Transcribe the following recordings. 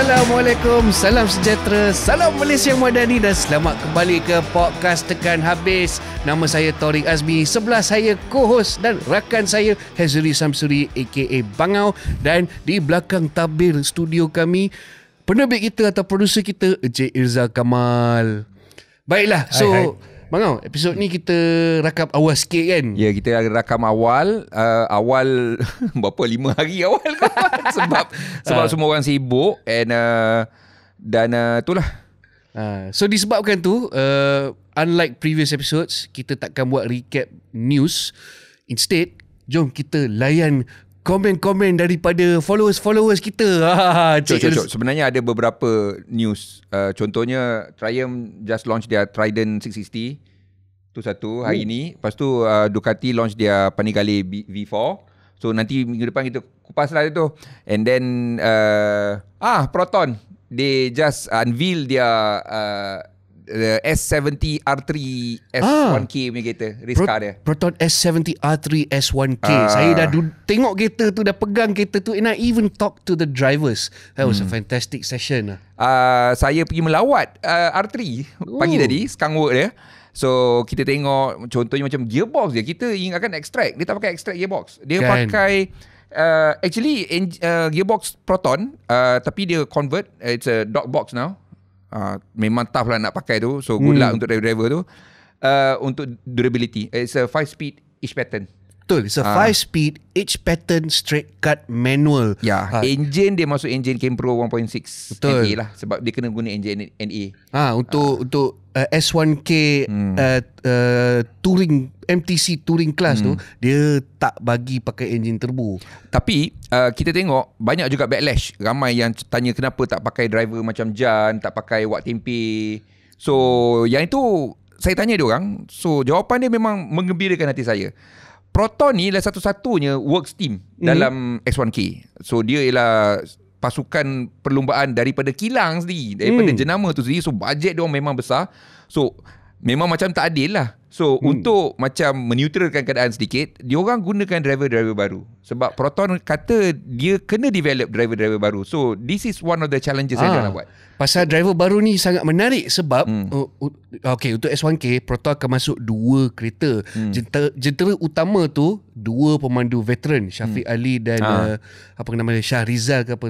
Assalamualaikum, salam sejahtera, salam Malaysia Madani dan selamat kembali ke podcast Tekan Habis. Nama saya Taurik Azmi, sebelah saya co-host dan rakan saya Hazuri Samsuri aka Bangau, dan di belakang tabir studio kami penerbit kita atau producer kita Encik Irzal Kamal. Baiklah, so hai. Bangau, episod ni kita rakam awal sikit kan? Ya, kita rakam awal awal berapa 5 hari awal sebab semua orang sibuk dan itulah. So disebabkan tu unlike previous episodes, kita takkan buat recap news. Instead, jom kita layan komen-komen daripada followers kita. Cok. Sebenarnya ada beberapa news. Contohnya Triumph just launch their Trident 660. Tu satu hari ni. Lepas tu Ducati launch their Panigale V4. So nanti minggu depan kita kupas lah itu. And then Proton, they just unveil their the S70 R3 S1K punya kereta, race car dia. Proton S70 R3 S1K. Saya dah tengok kereta tu, dah pegang kereta tu, and I even talk to the drivers. That was a fantastic session. Saya pergi melawat R3 pagi tadi, skunk work dia. So kita tengok contohnya macam gearbox dia. Kita ingatkan extract, dia tak pakai extract gearbox. Dia pakai actually gearbox Proton, tapi dia convert, it's a dog box now. Memang tough lah nak pakai tu. So good luck untuk driver tu. Untuk durability, it's a 5-speed each pattern. Betul, it's a 5-speed each pattern straight cut manual. Engine dia masuk engine Campro 1.6 NA lah, sebab dia kena guna engine NA. Untuk S1K touring MTC touring class tu, dia tak bagi pakai engine turbo. Tapi kita tengok banyak juga backlash. Ramai yang tanya kenapa tak pakai driver macam Jan, tak pakai Wak Tempe. So yang itu saya tanya dia orang. So jawapan dia memang menggembirakan hati saya. Proton ni adalah satu-satunya works team dalam S1K. So dia ialah pasukan perlumbaan daripada kilang sendiri, daripada jenama tu sendiri. So bajet dia orang memang besar. So memang macam tak adil lah. So untuk macam meneutralkan keadaan sedikit, dia orang gunakan driver-driver baru. Sebab Proton kata dia kena develop driver-driver baru. So this is one of the challenges yang dia nak buat. Pasal driver baru ni sangat menarik sebab untuk S1K Proton akan masuk 2 kereta. Jentera utama tu 2 pemandu veteran, Syafiq Ali dan apa nama dia, Shah Rizal ke apa.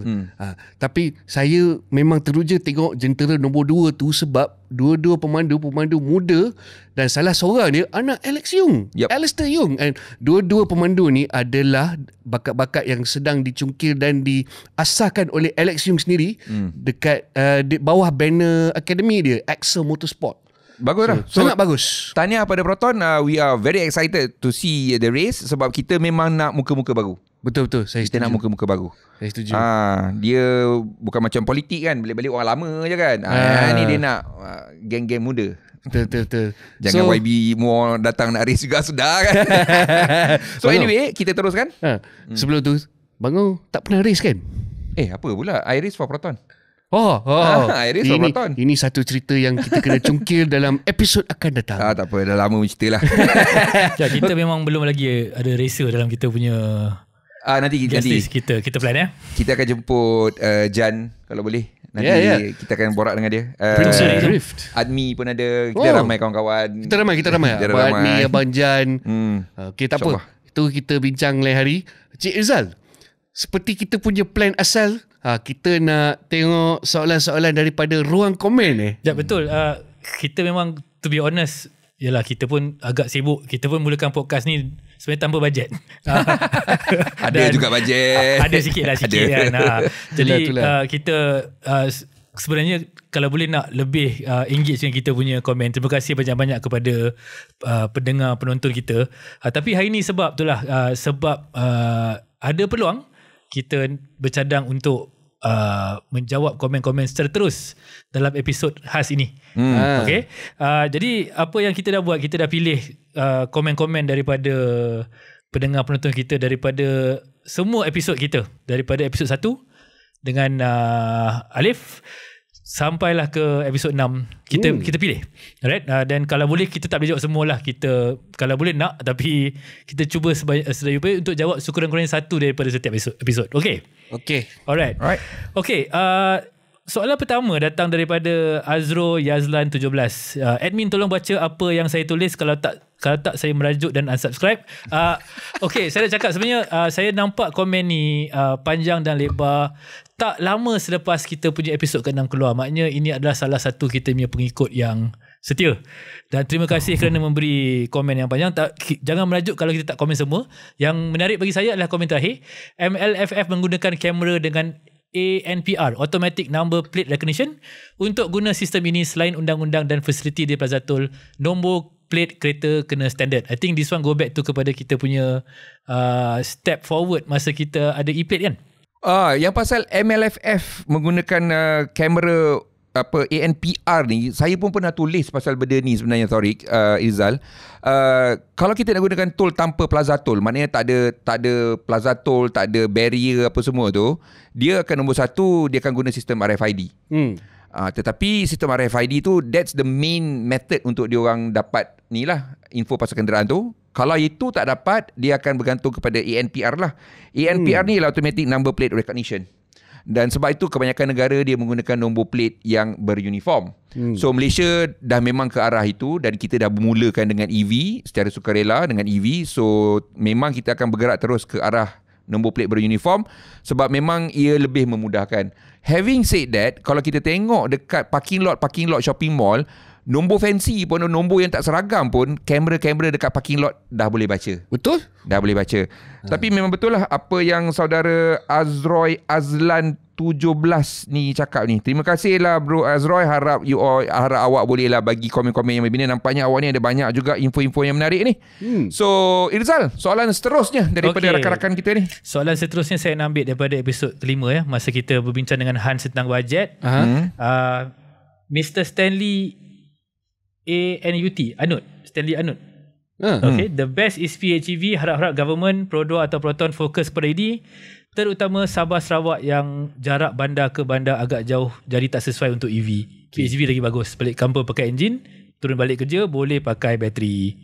Tapi saya memang teruja tengok jentera nombor 2 tu sebab dua-dua pemandu muda, dan salah seorang dia anak Alex Young, Alistair Young. And dua-dua pemandu ni adalah bakat-bakat yang sedang dicungkil dan diasahkan oleh Alex Young sendiri dekat di bawah banner akademi dia, Axel Motorsport. Bagus lah. Sangat bagus. Tahniah pada Proton. We are very excited to see the race sebab kita memang nak muka-muka baru. Betul-betul, saya setuju. Kita nak muka-muka baru. Saya setuju. Dia bukan macam politik kan, balik-balik orang lama je kan. Ni dia nak geng-geng muda. Betul. Jangan YB more datang nak race juga sudah kan. So anyway, kita teruskan. Sebelum tu, Bangu tak pernah race kan? Apa pula? I race for Proton. I race for Proton. Ini satu cerita yang kita kena cungkil dalam episod akan datang. Tak apa, dah lama cerita lah. Kita memang belum lagi ada racer dalam kita punya nanti kita plan ya. Kita akan jemput Jan kalau boleh. Nanti kita akan borak dengan dia. Drift. Admi pun ada. Kita ramai kawan-kawan. Kita ramai. Abang Admi, Abang Jan. Okay, tak apa. Itu kita bincang lain hari. Cik Irzal, seperti kita punya plan asal, kita nak tengok soalan-soalan daripada ruang komen. Ya, betul. Kita memang, to be honest, yalah, kita pun agak sibuk. Kita pun mulakan podcast ni sebenarnya tanpa bajet. Ada juga bajet. Ada sikit kan. Jadi kita sebenarnya kalau boleh nak lebih engage dengan kita punya komen. Terima kasih banyak-banyak kepada pendengar, penonton kita. Tapi hari ni sebab ada peluang kita bercadang untuk menjawab komen-komen secara terus dalam episod khas ini. Okay? Jadi apa yang kita dah buat, kita dah pilih komen-komen daripada pendengar penonton kita daripada semua episod kita, daripada episod 1 dengan Alif sampailah ke episod 6 kita pilih. Alright, dan kalau boleh kita tak boleh jawab semualah, kita kalau boleh nak, tapi kita cuba sedaya upaya untuk jawab sekurang-kurangnya satu daripada setiap episod. Okay. Alright. Okay. Soalan pertama datang daripada Azro Yazlan 17. Admin tolong baca apa yang saya tulis, kalau tak saya merajuk dan unsubscribe. Okay, saya dah cakap sebenarnya saya nampak komen ni panjang dan lebar tak lama selepas kita punya episod ke-6 keluar. Maknanya ini adalah salah satu kita punya pengikut yang setia. Dan terima kasih kerana memberi komen yang panjang. Jangan merajuk kalau kita tak komen semua. Yang menarik bagi saya adalah komen terakhir. MLFF menggunakan kamera dengan ANPR, Automatic Number Plate Recognition. Untuk guna sistem ini, selain undang-undang dan fasiliti di Plaza Tol, nombor plate kereta kena standard. I think this one go back to kepada kita punya step forward masa kita ada e-plate kan. Yang pasal MLFF menggunakan kamera ANPR ni, saya pun pernah tulis pasal benda ni sebenarnya, Taufiq, Izzal. Kalau kita nak gunakan tol tanpa Plaza Tol, maknanya tak ada Plaza Tol, tak ada barrier apa semua tu, dia akan nombor satu, dia akan guna sistem RFID. Tetapi sistem RFID tu, that's the main method untuk dia orang dapat ni lah info pasal kenderaan tu. Kalau itu tak dapat, dia akan bergantung kepada ANPR lah. ANPR ni lah Automatic Number Plate Recognition. Dan sebab itu kebanyakan negara dia menggunakan nombor plate yang beruniform. So Malaysia dah memang ke arah itu, dan kita dah bermulakan dengan EV secara sukarela dengan EV. So memang kita akan bergerak terus ke arah nombor plate beruniform sebab memang ia lebih memudahkan. Having said that, kalau kita tengok dekat parking lot shopping mall, nombor fancy pun, nombor yang tak seragam pun, kamera-kamera dekat parking lot dah boleh baca. Betul? Dah boleh baca. Tapi memang betul lah apa yang saudara Azlan 17 ni cakap ni. Terima kasih lah Bro Azroy. Harap awak boleh lah bagi komen-komen yang berbina. Nampaknya awak ni ada banyak juga info-info yang menarik ni. So Irzal, soalan seterusnya daripada rakan-rakan kita ni. Soalan seterusnya saya nak ambil daripada episod kelima ya, masa kita berbincang dengan Hans tentang bajet. Mr. Stanley Stanley Anut. Okay, the best is PHEV. Harap-harap government, Prodo atau Proton fokus pada ini, terutama Sabah Sarawak yang jarak bandar ke bandar agak jauh, jadi tak sesuai untuk EV. PHEV lagi bagus. Balik kampung pakai enjin, turun balik kerja boleh pakai bateri.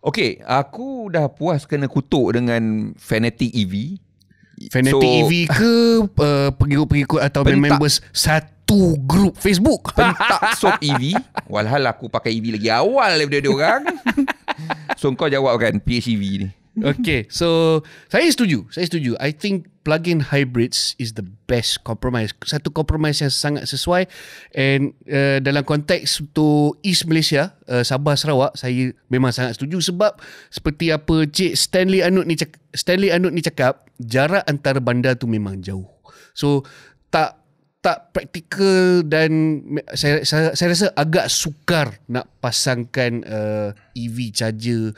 Okay, aku dah puas kena kutuk dengan fanatic EV. Fanatic EV ke pengikut-pengikut atau members satu grup Facebook? Pentak sob EV. Walhal aku pakai EV lagi awal daripada dia orang. So kau jawab kan PHEV ni. Okay, so saya setuju. I think plug-in hybrids is the best compromise. Satu compromise yang sangat sesuai. And dalam konteks untuk East Malaysia, Sabah Sarawak, saya memang sangat setuju sebab seperti apa Cik Stanley Anut ni cakap, jarak antara bandar tu memang jauh. So tak praktikal, dan saya rasa agak sukar nak pasangkan EV charger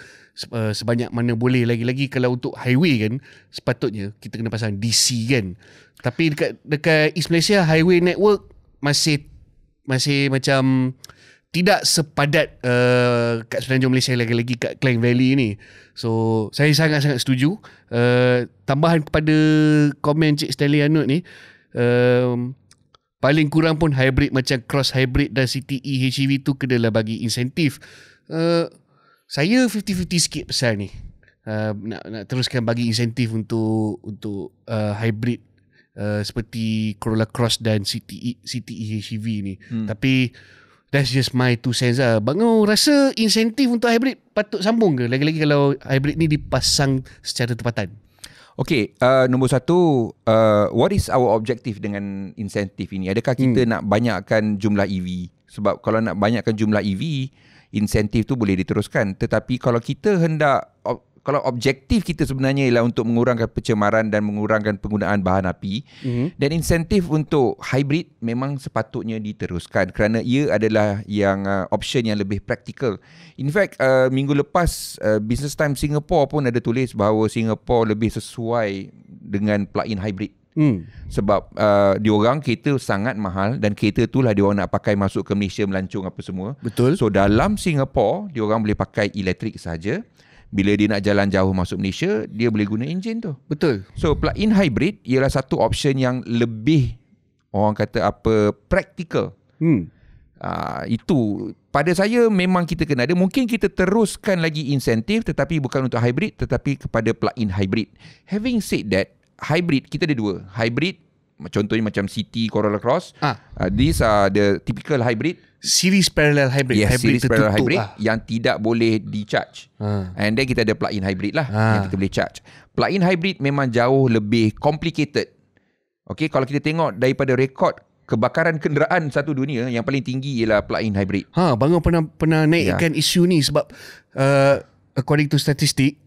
sebanyak mana boleh. Lagi-lagi kalau untuk highway kan, sepatutnya kita kena pasang DC kan. Tapi dekat East Malaysia, highway network masih macam tidak sepadat kat Semenanjung Malaysia, lagi-lagi kat Klang Valley ni. So saya sangat-sangat setuju. Tambahan kepada komen Cik Stanley Anut ni, paling kurang pun hybrid macam cross hybrid dan CTE HEV tu kenalah bagi insentif. Saya 50-50 sikit pasal ni. Nak teruskan bagi insentif untuk hybrid seperti Corolla Cross dan CTE HEV ni. Tapi that's just my 2 cents lah. Bangun rasa insentif untuk hybrid patut sambung ke? Lagi-lagi kalau hybrid ni dipasang secara tempatan. Okay, nombor satu, what is our objective dengan insentif ini? Adakah kita nak banyakkan jumlah EV? Sebab kalau nak banyakkan jumlah EV, insentif tu boleh diteruskan. Tetapi kalau kita kalau objektif kita sebenarnya ialah untuk mengurangkan pencemaran dan mengurangkan penggunaan bahan api, dan insentif untuk hybrid memang sepatutnya diteruskan kerana ia adalah yang option yang lebih praktikal. In fact, minggu lepas Business Time Singapore pun ada tulis bahawa Singapore lebih sesuai dengan plug-in hybrid. Sebab diorang kereta sangat mahal, dan kereta itulah diorang nak pakai masuk ke Malaysia, melancong apa semua. Betul. So dalam Singapore, diorang boleh pakai elektrik saja. Bila dia nak jalan jauh masuk Malaysia, dia boleh guna enjin tu. Betul. So plug-in hybrid ialah satu option yang lebih, orang kata apa, praktikal. Itu pada saya memang kita kena ada. Mungkin kita teruskan lagi insentif, tetapi bukan untuk hybrid, tetapi kepada plug-in hybrid. Having said that, hybrid kita ada dua. Hybrid Contohnya macam City, Corolla Cross. These are the typical hybrid. Series parallel hybrid. Yes, hybrid series parallel tertutup hybrid yang tidak boleh di-charge. And then kita ada plug-in hybrid lah yang kita boleh charge. Plug-in hybrid memang jauh lebih complicated. Okay, kalau kita tengok daripada rekod kebakaran kenderaan satu dunia, yang paling tinggi ialah plug-in hybrid. Bang pernah naikkan isu ni sebab according to statistic,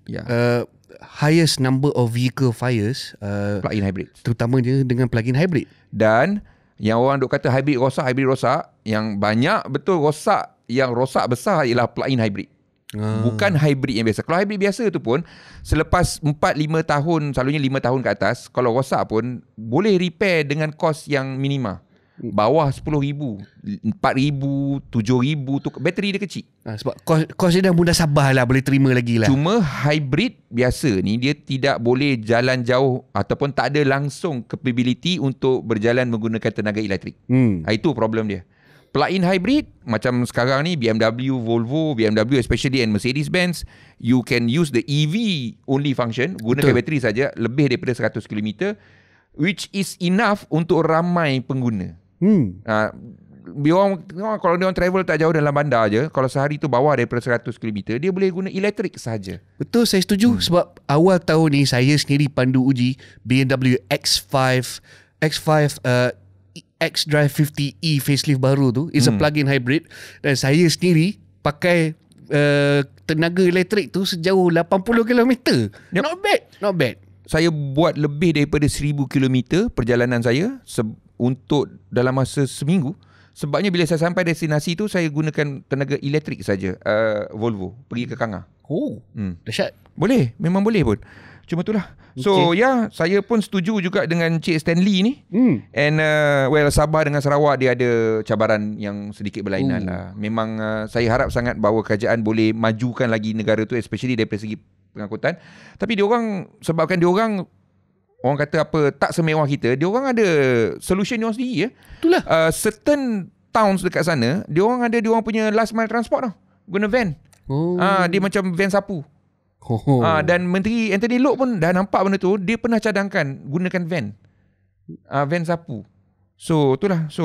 highest number of vehicle fires Plug-in hybrid. terutamanya dengan plug-in hybrid. Dan yang orang duk kata hybrid rosak, yang banyak betul rosak, yang rosak besar ialah plug-in hybrid. Bukan hybrid yang biasa. Kalau hybrid biasa tu pun selepas 4-5 tahun, selalunya 5 tahun ke atas, kalau rosak pun boleh repair dengan kos yang minima. Bawah 10,000, 4,000, 7,000 tu bateri dia kecil. Sebab kos dia dah mudah sabar lah, boleh terima lagi lah. Cuma hybrid biasa ni dia tidak boleh jalan jauh ataupun tak ada langsung capability untuk berjalan menggunakan tenaga elektrik. Itu problem dia. Plug-in hybrid macam sekarang ni BMW, Volvo, BMW especially and Mercedes-Benz, you can use the EV only function, gunakan bateri saja lebih daripada 100 km, which is enough untuk ramai pengguna. Kalau dia orang travel tak jauh dalam bandar je, kalau sehari tu bawah daripada 100 km, dia boleh guna elektrik saja. Betul, saya setuju. Sebab awal tahun ni saya sendiri pandu uji BMW X5 X-Drive 50e facelift baru tu. It's a plug-in hybrid, dan saya sendiri pakai tenaga elektrik tu sejauh 80 km. Not bad. Saya buat lebih daripada 1,000 km perjalanan saya untuk dalam masa seminggu. Sebabnya bila saya sampai destinasi tu, saya gunakan tenaga elektrik saja. Volvo pergi ke Kanga. Dahsyat. Boleh, memang boleh pun. Cuma itulah. So saya pun setuju juga dengan Cik Stanley ni. And Sabah dengan Sarawak dia ada cabaran yang sedikit berlainan lah. Memang saya harap sangat bahawa kerajaan boleh majukan lagi negara tu, especially daripada segi pengangkutan. Tapi diorang, sebabkan diorang orang kata apa, tak semewah kita, diorang ada solution diorang sendiri ya. Itulah. Certain towns dekat sana, diorang ada diorang punya last mile transport tau. Guna van. Dia macam van sapu. Dan Menteri Anthony Loke pun dah nampak benda tu. Dia pernah cadangkan gunakan van, van sapu. So itulah. So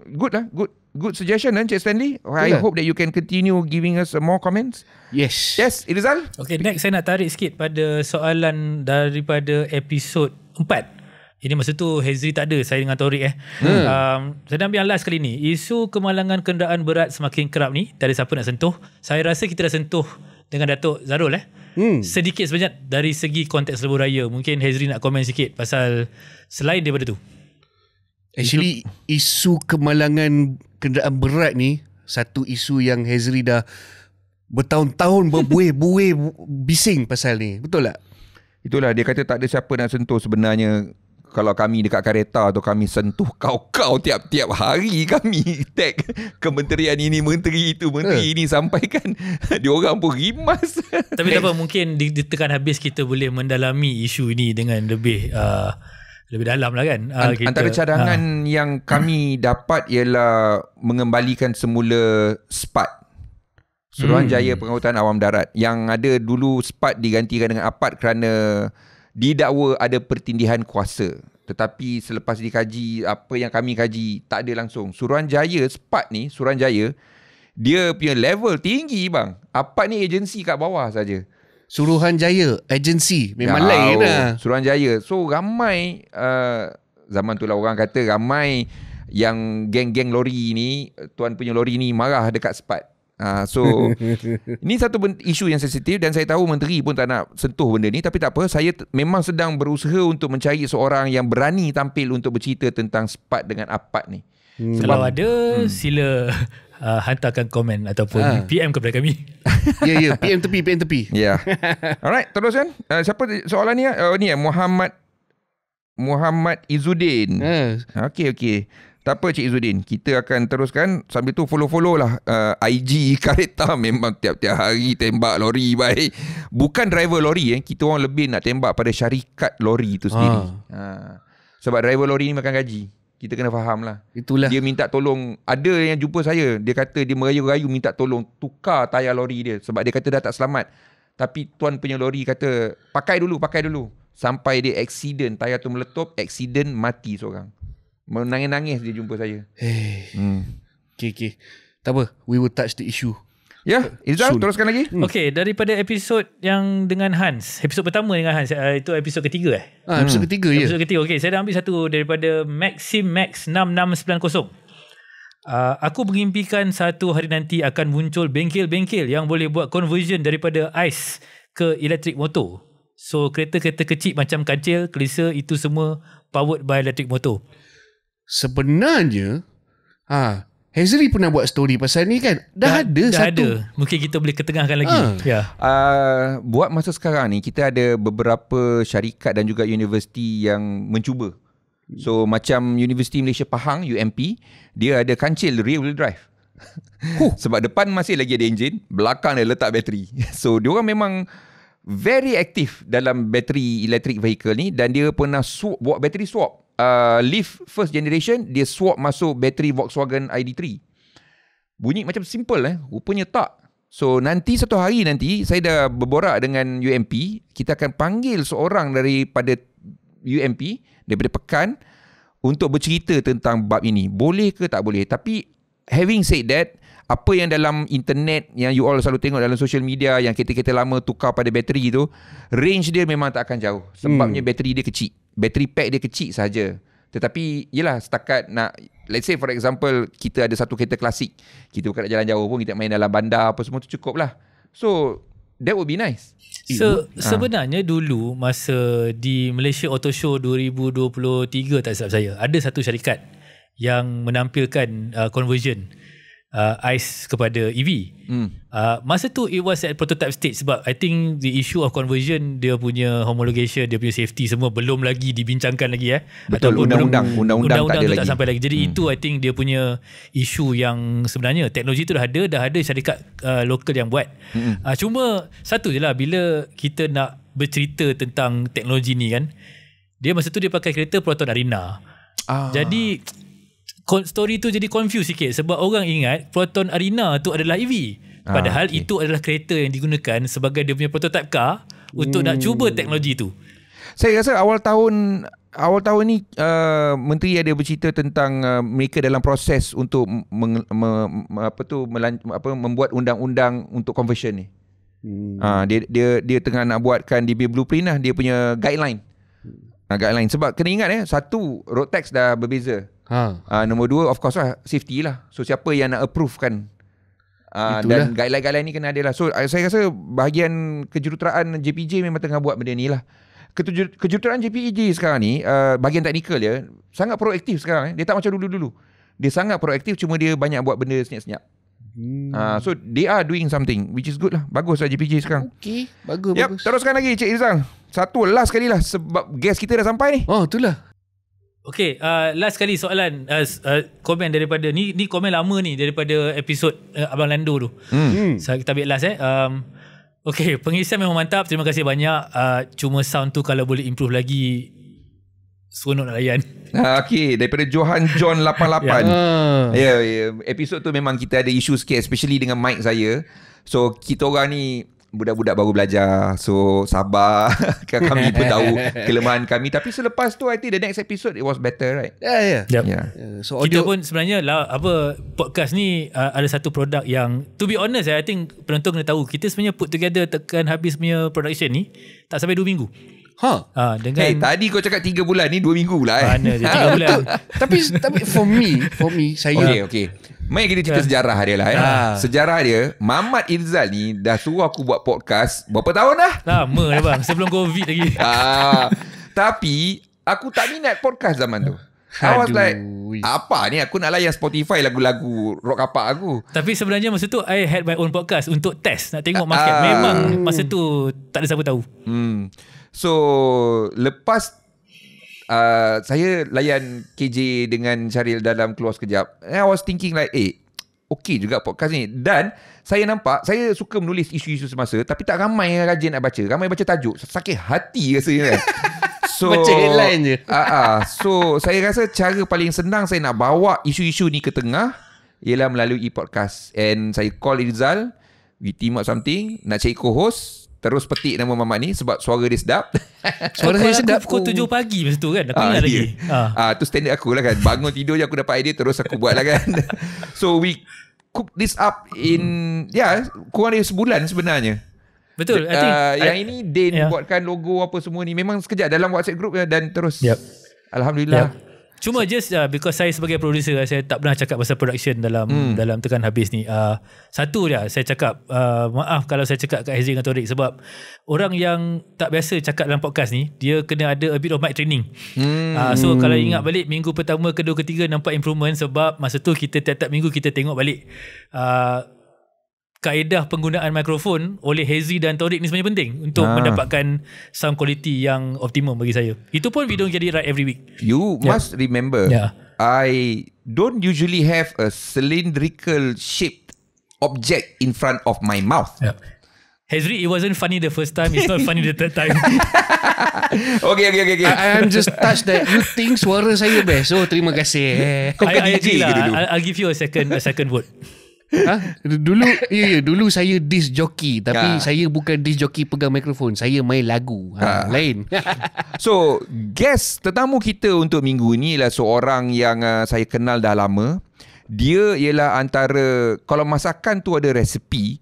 good lah. Good suggestion Cik Stanley. I hope that you can continue giving us more comments. Yes, Irizal. Okay, next saya nak tarik sikit pada soalan daripada episod 4. Ini masa tu Hezri tak ada, saya dengan Taurik saya nak ambil yang last kali ni. Isu kemalangan kenderaan berat semakin kerap ni, tak ada siapa nak sentuh. Saya rasa kita dah sentuh dengan Datuk Zarul sedikit sebanyak dari segi konteks lebuh raya. Mungkin Hezri nak komen sikit pasal selain daripada tu. Actually isu kemalangan kenderaan berat ni satu isu yang Hezri dah bertahun-tahun berbuih-buih bising pasal ni. Betul tak? Itulah, dia kata tak ada siapa nak sentuh. Sebenarnya kalau kami dekat kereta tu, kami sentuh kau tiap-tiap hari. Kami tag kementerian ini, menteri itu, menteri ini, sampaikan. Diorang pun rimas. Tapi tak apa, mungkin di tekan habis kita boleh mendalami isu ini dengan lebih dalam lah kan. Antara cadangan yang kami dapat ialah mengembalikan semula SPAT, Suruhanjaya Pengangkutan Awam Darat. Yang ada dulu SPAT digantikan dengan APAT kerana didakwa ada pertindihan kuasa. Tetapi selepas dikaji, apa yang kami kaji, tak ada langsung. Suruhanjaya, SPAT ni, Suruhanjaya, dia punya level tinggi bang. APAT ni agensi kat bawah saja. Suruhanjaya agensi memang lain lah. Suruhanjaya. So ramai zaman tu lah orang kata ramai yang geng-geng lori ni, tuan punya lori ni marah dekat SPAT. So ini satu isu yang sensitif dan saya tahu menteri pun tak nak sentuh benda ni. Tapi tak apa, saya memang sedang berusaha untuk mencari seorang yang berani tampil untuk bercerita tentang SPAT dengan APAT ni. Kalau ada sila hantarkan komen ataupun PM kepada kami. Ya, PM tepi. Ya. Alright, teruskan. Siapa soalan ni? Ni Muhammad Izzuddin. Okey. Tak apa Cik Izzuddin, kita akan teruskan. Sambil tu follow lah IG kereta. Memang tiap-tiap hari tembak lori baik. Bukan driver lori kita orang lebih nak tembak pada syarikat lori tu sendiri. Sebab driver lori ni makan gaji. Kita kena faham lah. Itulah. Dia minta tolong. Ada yang jumpa saya, dia kata dia merayu-rayu minta tolong tukar tayar lori dia sebab dia kata dah tak selamat. Tapi tuan punya lori kata pakai dulu. sampai dia accident, tayar tu meletup, accident, mati seorang. Menangis-nangis dia jumpa saya. Okay. Tak apa, we will touch the issue. Ya, Izzal, Soon. teruskan lagi. Okay, daripada episod yang dengan Hans, episod pertama dengan Hans, itu episod ketiga Episod ketiga je. Episod ketiga. Okay, saya dah ambil satu daripada Maxim Max 6690. Aku mengimpikan satu hari nanti akan muncul bengkel-bengkel yang boleh buat conversion daripada ICE ke elektrik motor. So kereta-kereta kecil macam kancil, kelisa, itu semua powered by electric motor. Sebenarnya Hazri pernah buat story pasal ni kan. Dah ada. Mungkin kita boleh ketengahkan lagi. Ya. Buat masa sekarang ni kita ada beberapa syarikat dan juga universiti yang mencuba. So macam Universiti Malaysia Pahang, UMP, dia ada kancil rear wheel drive. Sebab depan masih lagi ada enjin, belakang dia letak bateri. So diorang memang very aktif dalam bateri electric vehicle ni, dan dia pernah buat bateri swap. Leaf first generation, dia swap masuk bateri Volkswagen ID3. Bunyi macam simple rupanya tak. So nanti satu hari nanti saya dah berborak dengan UMP, kita akan panggil seorang daripada UMP, daripada Pekan, untuk bercerita tentang bab ini. Boleh ke tak boleh. Tapi having said that, apa yang dalam internet yang you all selalu tengok dalam social media, yang kereta-kereta lama tukar pada bateri tu, range dia memang tak akan jauh. Sebabnya bateri dia kecil, bateri pack dia kecil saja. Tetapi yelah, setakat nak, let's say for example, kita ada satu kereta klasik, kita bukan nak jalan jauh pun, kita main dalam bandar apa semua tu cukup lah. So that would be nice. Sebenarnya dulu masa di Malaysia Auto Show 2023 tak silap saya, ada satu syarikat yang menampilkan conversion ICE kepada EV. Masa tu it was at prototype stage, sebab I think the issue of conversion, dia punya homologation, dia punya safety semua belum lagi dibincangkan lagi Betul, undang-undang tak ada tu lagi. tak sampai lagi. Jadi itu I think dia punya isu yang sebenarnya teknologi tu dah ada syarikat lokal yang buat. Cuma satu je lah, bila kita nak bercerita tentang teknologi ni kan, dia masa tu dia pakai kereta Proton Arena. Jadi story tu jadi confuse sikit, sebab orang ingat Proton Arena tu adalah EV, padahal itu adalah kereta yang digunakan sebagai dia punya prototype car untuk nak cuba teknologi tu. Saya rasa awal tahun ni menteri ada bercerita tentang mereka dalam proses untuk membuat undang-undang untuk conversion ni. Dia tengah nak buatkan dia punya blueprint lah, dia punya guideline. Guideline, sebab kena ingat satu, road tax dah berbeza. Nombor dua, of course lah, safety lah. So siapa yang nak approve kan, dan guideline-guideline ni kena ada lah. So saya rasa bahagian kejuruteraan JPJ memang tengah buat benda ni lah. Kejuruteraan JPJ sekarang ni, bahagian teknikal dia sangat proaktif sekarang. Dia tak macam dulu-dulu. Dia sangat proaktif, cuma dia banyak buat benda senyap-senyap. So they are doing something, which is good lah. Bagus lah JPJ sekarang. Okay, bagus. Teruskan lagi Cik Izzal. Satu last kali lah, sebab guest kita dah sampai ni. Itulah. Okay, last kali soalan, komen daripada ni komen lama ni, daripada episod Abang Lando tu. Kita ambil last okay, pengisian memang mantap, terima kasih banyak. Cuma sound tu kalau boleh improve lagi, seronok nak layan. Okay, daripada Johan John 88. Episod tu memang kita ada isu sikit, especially dengan mic saya. So kita orang ni budak-budak baru belajar, so sabar. Kami pun tahu kelemahan kami, tapi selepas tu I think the next episode it was better, right? So kita pun sebenarnya podcast ni ada satu produk yang, to be honest, I think penonton kena tahu, kita sebenarnya put together tekan habis punya production ni tak sampai 2 minggu. Dengan tadi kau cakap 3 bulan, ni 2 minggu lah. Mana je 3 bulan. Tapi for me saya Okay. Mari kita cerita sejarah dia lah. Sejarah dia, Mamat Izzal ni dah suruh aku buat podcast berapa tahun dah? Lama dah bang, sebelum COVID lagi. Tapi aku tak minat podcast zaman tu. I was like, apa ni, aku nak layan Spotify lagu-lagu rock kapak aku. Tapi sebenarnya masa tu I had my own podcast untuk test, nak tengok market. Memang masa tu tak ada siapa tahu. So lepas saya layan KJ dengan Syaril dalam Keluar Sekejap, I was thinking like, okay juga podcast ni. Dan saya nampak, saya suka menulis isu-isu semasa, tapi tak ramai yang rajin nak baca. Ramai baca tajuk, sakit hati rasanya kan. So, baca headline je. So saya rasa cara paling senang saya nak bawa isu-isu ni ke tengah ialah melalui podcast. And saya call Izzal, we team up something, nak cari co-host. terus petik nama mamat ni sebab suara dia sedap. Suara saya sedap. Pukul 7 pagi masa tu kan. Aku ingat lagi. Tu standard aku lah kan. Bangun tidur je aku dapat idea, terus aku buat lah kan. So we cook this up in kurang dari sebulan sebenarnya. Betul. I think yang ini Dane buatkan logo apa semua ni. Memang sekejap dalam WhatsApp group dan terus Alhamdulillah. Cuma just because saya sebagai producer, saya tak pernah cakap pasal production dalam Tekan Habis ni. Satu dia saya cakap, maaf kalau saya cakap kat Hazri dengan Taurik, sebab orang yang tak biasa cakap dalam podcast ni, dia kena ada a bit of mic training. So kalau ingat balik minggu pertama, kedua, ketiga nampak improvement, sebab masa tu kita tiap-tiap minggu kita tengok balik kaedah penggunaan mikrofon oleh Hazri dan Taurik ni sebenarnya penting untuk mendapatkan sound quality yang optimum bagi saya. Itu pun we don't get it right every week. You must remember, I don't usually have a cylindrical shaped object in front of my mouth. Hazri, it wasn't funny the first time, it's not funny the third time. Okay. I'm just touched that you think suara saya best. So terima kasih. I agree lah. I'll give you a second vote. Dulu saya disc jockey, tapi saya bukan disc jockey pegang mikrofon, saya main lagu. Lain. So guest tetamu kita untuk minggu ni ialah seorang yang saya kenal dah lama. Dia ialah antara, kalau masakan tu ada resepi,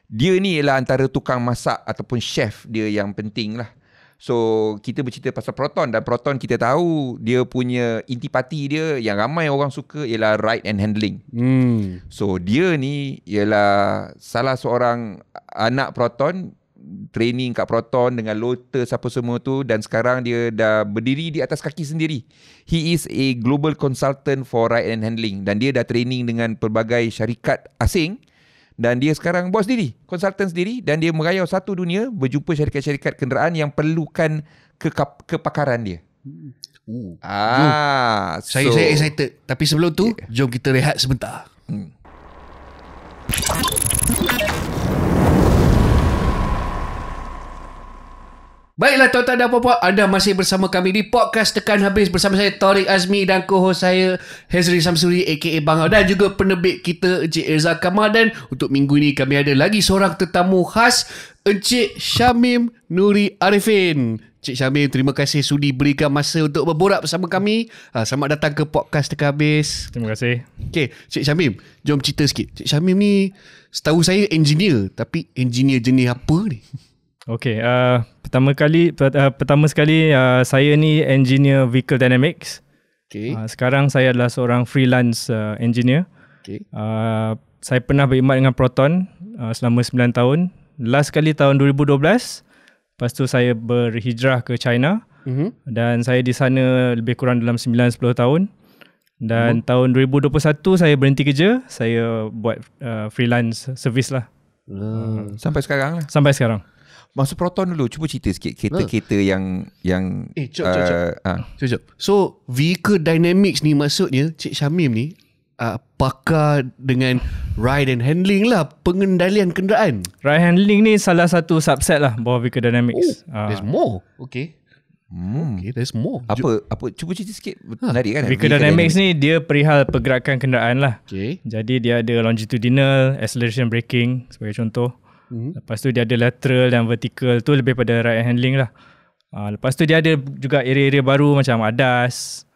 dia ni ialah antara tukang masak ataupun chef dia yang penting lah. So kita bercerita pasal Proton, dan Proton kita tahu dia punya intipati dia yang ramai orang suka ialah ride and handling. So dia ni ialah salah seorang anak Proton, training kat Proton dengan Lotus apa semua tu, dan sekarang dia dah berdiri di atas kaki sendiri. He is a global consultant for ride and handling, dan dia dah training dengan pelbagai syarikat asing. Dan dia sekarang buat sendiri, konsultan sendiri, dan dia merayau satu dunia berjumpa syarikat-syarikat kenderaan yang perlukan kepakaran dia. Saya excited. Tapi sebelum tu, jom kita rehat sebentar. Baiklah tuan-tuan dan puan-puan, anda masih bersama kami di podcast Tekan Habis bersama saya Taurik Azmi dan co-host saya Hazri Samsuri aka Bangau, dan juga penerbit kita Encik Irza Kamal. Dan untuk minggu ini kami ada lagi seorang tetamu khas, Encik Syamim Nuri Arifin. Encik Syamim, terima kasih sudi berikan masa untuk berborak bersama kami. Selamat datang ke podcast Tekan Habis. Terima kasih. Okay, Encik Syamim, jom cerita sikit. Encik Syamim ni setahu saya engineer, tapi engineer jenis apa ni? Okay, pertama sekali saya ni engineer vehicle dynamics. Okay. Sekarang saya adalah seorang freelance engineer. Okay. Saya pernah berkhidmat dengan Proton selama 9 tahun. Last kali tahun 2012. Lepas tu saya berhijrah ke China. Dan saya di sana lebih kurang dalam 9-10 tahun. Dan tahun 2021 saya berhenti kerja. Saya buat freelance service lah. Sampai sekarang lah. Sampai sekarang. Masuk Proton dulu, cuba cerita sikit kereta-kereta yang Cuk. So vehicle dynamics ni maksudnya Cik Syamim ni pakar dengan ride and handling lah, pengendalian kenderaan. Ride handling ni salah satu subset lah bawah vehicle dynamics. There's more. Okay, there's more. Apa cuba cerita sikit. Menarik kan? Vehicle dynamics ni dia perihal pergerakan kenderaan lah. Okay. Jadi dia ada longitudinal, acceleration braking sebagai contoh. Lepas tu dia ada lateral dan vertical, tu lebih pada ride and handling lah. Lepas tu dia ada juga area-area baru macam ADAS.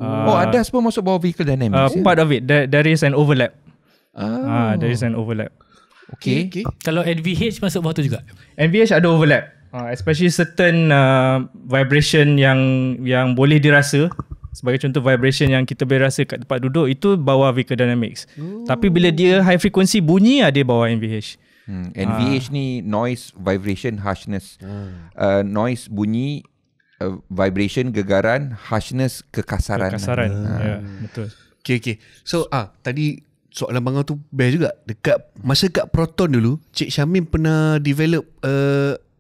ADAS pun masuk bawah vehicle dynamics. Part of it, there is an overlap. There is an overlap. Okay. Kalau NVH masuk bawah tu juga? NVH ada overlap. Especially certain vibration yang boleh dirasa. Sebagai contoh vibration yang kita boleh rasa kat tempat duduk, itu bawah vehicle dynamics. Tapi bila dia high frequency bunyi, dia bawah NVH. NVH ni noise, vibration, harshness. Noise, bunyi, vibration, gegaran, harshness, kekasaran. Ya, betul. Okay. So tadi soalan Bangau tu best juga. Masa kat Proton dulu, Cik Syamim pernah develop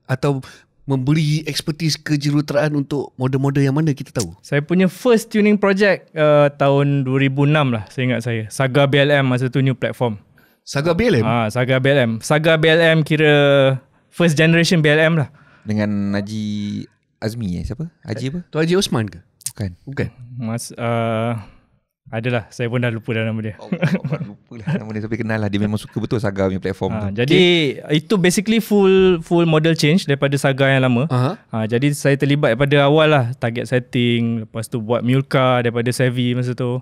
atau memberi expertise kejuruteraan untuk model-model yang mana kita tahu? Saya punya first tuning project tahun 2006 lah, saya ingat saya. Saga BLM masa tu new platform. Saga BLM? Saga BLM. Saga BLM kira first generation BLM lah. Dengan Haji Azmi siapa? Haji apa? Tu Haji Osman ke? Bukan. Mas Adalah, saya pun dah lupa dah nama dia. Lupa lah nama dia, tapi kenal lah. Dia memang suka betul Saga punya platform tu. Jadi itu basically full model change daripada Saga yang lama. Jadi saya terlibat daripada awal lah, target setting, lepas tu buat Muleka daripada Savvy masa tu.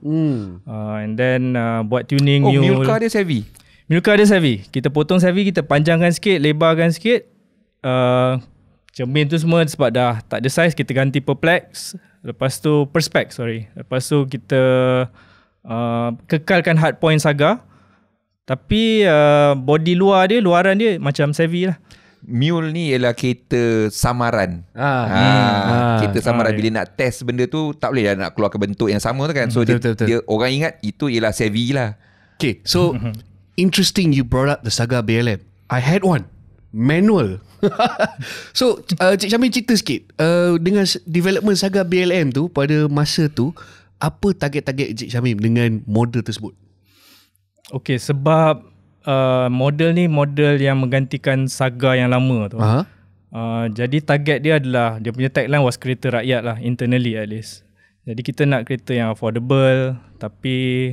And then buat tuning Mule. Muleka dia Savvy. Muleka dia Savvy. Kita potong Savvy, kita panjangkan sikit, lebarkan sikit. Cermin tu semua sebab dah tak ada size, kita ganti Perplex. Lepas tu Perspex, Lepas tu kita kekalkan hardpoint Saga. Tapi luaran dia macam Savvy lah. Mule ni ialah kereta samaran. Kereta samaran. Bila nak test benda tu, tak boleh lah nak keluarkan bentuk yang sama tu kan. So betul. Dia orang ingat itu ialah Savvy lah. Okay, so interesting you brought up the Saga BLM. I had one manual. So Cik Syamim cerita sikit dengan development Saga BLM tu pada masa tu, apa target-target Cik Syamim dengan model tersebut? Okay, sebab model ni model yang menggantikan Saga yang lama tu. Jadi target dia adalah, dia punya tagline was kereta rakyat lah, internally at least. Jadi kita nak kereta yang affordable tapi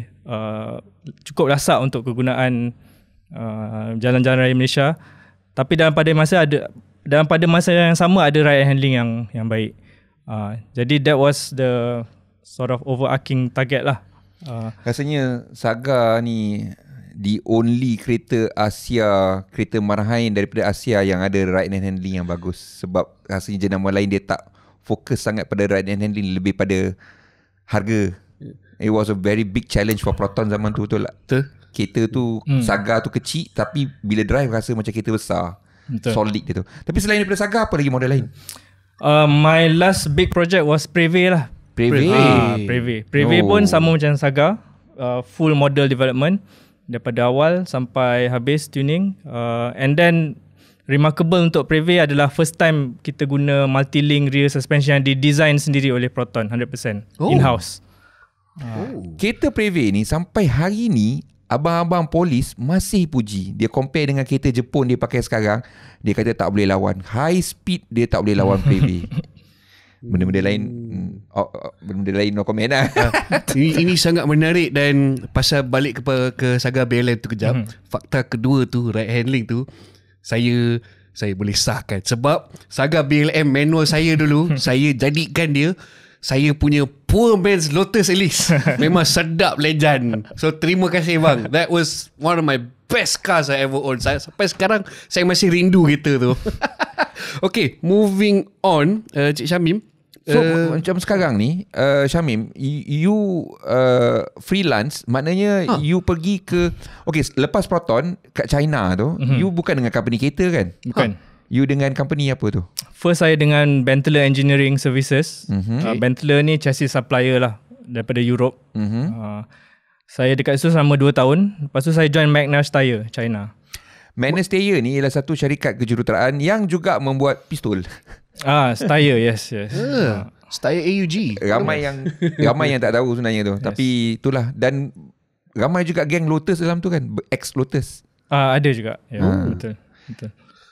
cukup lasak untuk kegunaan jalan-jalan raya Malaysia. Tapi dalam pada masa yang sama ada ride handling yang baik. Jadi that was the sort of overarching target lah. Rasanya Saga ni the only kereta Asia, kereta marahan daripada Asia yang ada ride and handling yang bagus. Sebab rasanya jenama lain dia tak fokus sangat pada ride and handling, lebih pada harga. It was a very big challenge for Proton zaman tu, betul tak? Betul. Kereta tu Saga tu kecil, tapi bila drive rasa macam kereta besar. Betul. Solid dia tu. Tapi selain daripada Saga, apa lagi model lain? My last big project was Preve lah. Preve pun sama macam Saga, full model development daripada awal sampai habis tuning. And then remarkable untuk Preve adalah first time kita guna multi-link rear suspension yang didesign sendiri oleh Proton 100% in-house. Kereta Preve ni sampai hari ni abang-abang polis masih puji. Dia compare dengan kereta Jepun dia pakai sekarang, dia kata tak boleh lawan. High speed dia tak boleh lawan Preve. Benda-benda lain no comment lah. Ini sangat menarik. Dan pasal balik ke Saga BLM tu kejap, fakta kedua tu, ride handling tu, saya boleh sahkan. Sebab Saga BLM manual saya dulu, saya jadikan dia saya punya poor man's Lotus Elise. Memang sedap, legend. So terima kasih bang. That was one of my best cars I ever owned. Sampai sekarang saya masih rindu kereta tu. Okay, moving on, Cik Syamim. So macam sekarang ni, Syamim, you freelance, maknanya you pergi ke, okay, lepas Proton kat China tu, you bukan dengan company kereta kan? Bukan. You dengan company apa tu? First saya dengan Benteler Engineering Services. Benteler ni chassis supplier lah daripada Europe. Saya dekat situ selama 2 tahun. Lepas tu saya join Magna Steyr, China. Magna Steyr ni ialah satu syarikat kejuruteraan yang juga membuat pistol. Steyr, yes. Steyr AUG. Ramai yang tak tahu sebenarnya tu. Yes. Tapi itulah. Dan ramai juga geng Lotus dalam tu kan, ex-Lotus. Ada juga. Betul.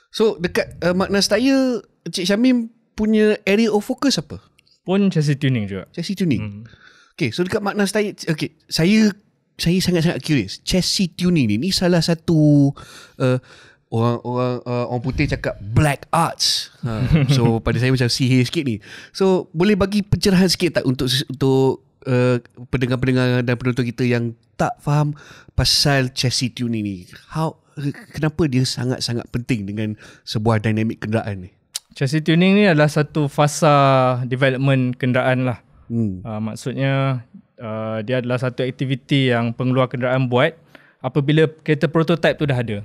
So dekat Magna Steyr, Cik Syamim punya area of focus apa? Pun chassis tuning juga. Chassis tuning. Okay, so dekat Magna Steyr, okay, saya sangat-sangat curious. Chassis tuning ni salah satu orang putih cakap black arts. So pada saya macam sihir sikit ni. So boleh bagi pencerahan sikit tak untuk pendengar-pendengar dan penonton kita yang tak faham pasal chassis tuning ni? Kenapa dia sangat-sangat penting dengan sebuah dinamik kenderaan ni? Chassis tuning ni adalah satu fasa development kenderaan lah. Maksudnya dia adalah satu aktiviti yang pengeluar kenderaan buat apabila kereta prototype tu dah ada.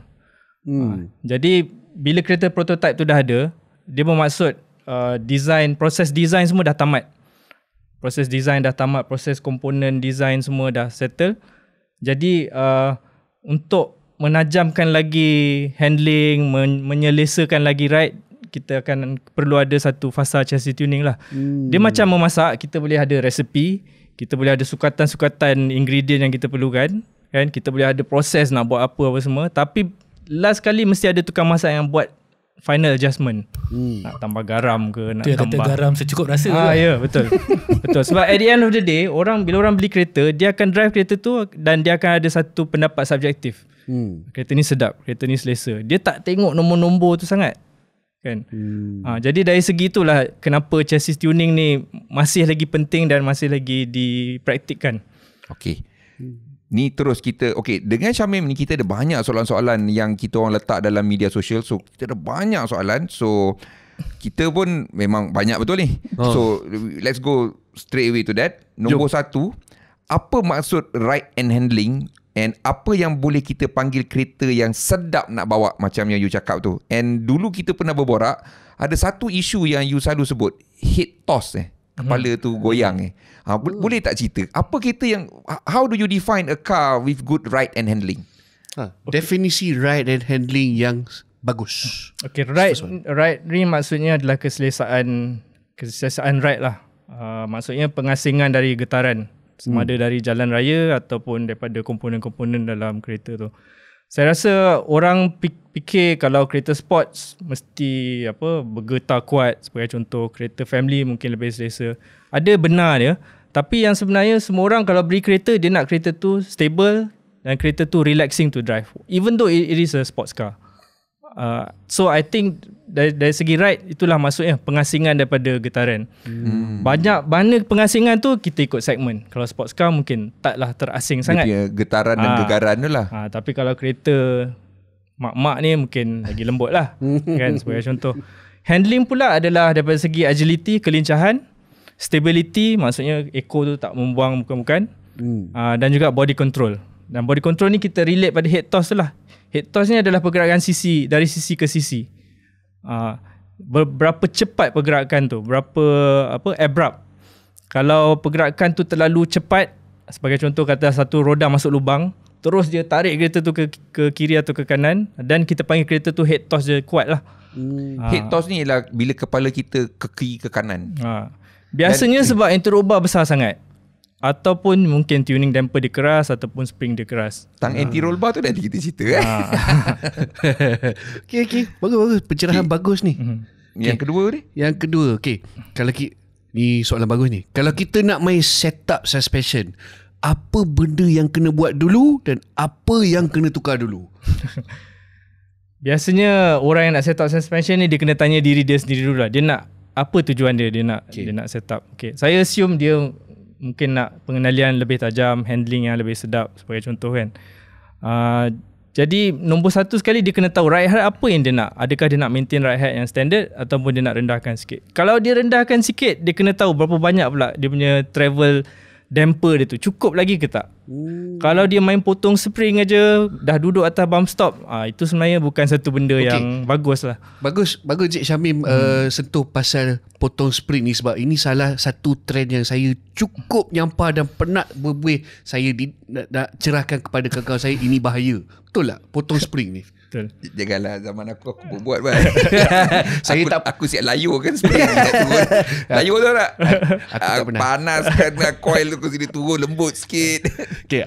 Jadi bila kereta prototype tu dah ada, dia bermaksud proses design semua dah tamat. Proses design dah tamat, proses komponen design semua dah settle. Jadi untuk menajamkan lagi handling, menyelesakan lagi ride, kita akan perlu ada satu fasa chassis tuning lah. Dia macam memasak, kita boleh ada resepi, kita boleh ada sukatan-sukatan ingredient yang kita perlukan, kan? Kita boleh ada proses nak buat apa semua, tapi last kali mesti ada tukang masak yang buat final adjustment. Nak tambah garam ke, nak Dia kata tambah garam secukup rasa. ya, betul. Betul. Sebab at the end of the day, bila orang beli kereta, dia akan drive kereta tu dan dia akan ada satu pendapat subjektif. Kereta ni sedap, kereta ni selesa. Dia tak tengok nombor-nombor tu sangat. Kan? Jadi dari segi itulah kenapa chassis tuning ni masih lagi penting dan masih lagi dipraktikkan. Okey. Ni terus kita, dengan Syamim ni kita ada banyak soalan-soalan yang kita orang letak dalam media sosial. So kita ada banyak soalan. So kita pun memang banyak betul ni. So let's go straight away to that. Nombor satu, apa maksud ride and handling, and apa yang boleh kita panggil kereta yang sedap nak bawa macam yang you cakap tu. And dulu kita pernah berborak, ada satu isu yang you selalu sebut, head toss kepala tu goyang boleh tak cerita apa kereta yang, how do you define a car with good ride and handling? Definisi ride and handling yang bagus. Okay, ride ni maksudnya adalah keselesaan ride lah. Maksudnya pengasingan dari getaran, sama ada dari jalan raya ataupun daripada komponen-komponen dalam kereta tu. Saya rasa orang fikir kalau kereta sports mesti bergetar kuat. Sebagai contoh, kereta family mungkin lebih selesa. Ada benar dia, tapi yang sebenarnya semua orang kalau beli kereta, dia nak kereta tu stable dan kereta tu relaxing to drive, even though it is a sports car. So I think dari segi ride, itulah maksudnya pengasingan daripada getaran. Mana pengasingan tu kita ikut segmen. Kalau sports car mungkin taklah terasing sangat. Dia getaran dan gegaran tu lah. Tapi kalau kereta mak-mak ni mungkin lagi lembut lah. Kan, sebagai contoh. Handling pula adalah daripada segi agility, kelincahan, stability, maksudnya echo tu tak membuang bukan-bukan. Dan juga body control. Dan body control ni kita relate pada head toss tu lah. Head toss ni adalah pergerakan sisi, dari sisi ke sisi. Berapa cepat pergerakan tu, berapa abrupt. Kalau pergerakan tu terlalu cepat, sebagai contoh kata satu roda masuk lubang, terus dia tarik kereta tu ke kiri atau ke kanan, dan kita panggil kereta tu head toss je kuat lah. Head toss ni ialah bila kepala kita ke kiri ke kanan. Biasanya sebab anti-roba besar sangat, ataupun mungkin tuning damper dia keras, ataupun spring dia keras. Tang anti-roll bar tu nanti kita cerita Okay. Bagus. Pencerahan bagus ni. Yang kedua ni? Yang kedua, kalau ni soalan bagus ni. Kalau kita nak main setup suspension, apa benda yang kena buat dulu dan apa yang kena tukar dulu? Biasanya orang yang nak set up suspension ni, dia kena tanya diri dia sendiri dulu lah. Dia nak apa tujuan dia nak set up. Saya assume dia mungkin nak pengendalian lebih tajam, handling yang lebih sedap sebagai contoh kan. Jadi nombor satu sekali dia kena tahu ride height apa yang dia nak. Adakah dia nak maintain ride height yang standard ataupun dia nak rendahkan sikit. Kalau dia rendahkan sikit, dia kena tahu berapa banyak pula dia punya travel damper dia tu. Cukup lagi ke tak? Kalau dia main potong spring aja, dah duduk atas bump stop, itu sebenarnya bukan satu benda yang bagus lah. Bagus Cik Syamim sentuh pasal potong spring ni, sebab ini salah satu trend yang saya cukup nyampah dan penat berbuih. Saya nak cerahkan kepada kawan-kawan saya, ini bahaya. Betul tak potong spring ni? Betul. Janganlah zaman aku buat kan. Aku siap layu kan spring turun. Layu tu tak? Aku tak pernah. Panaskan coil tu sini turun lembut sikit.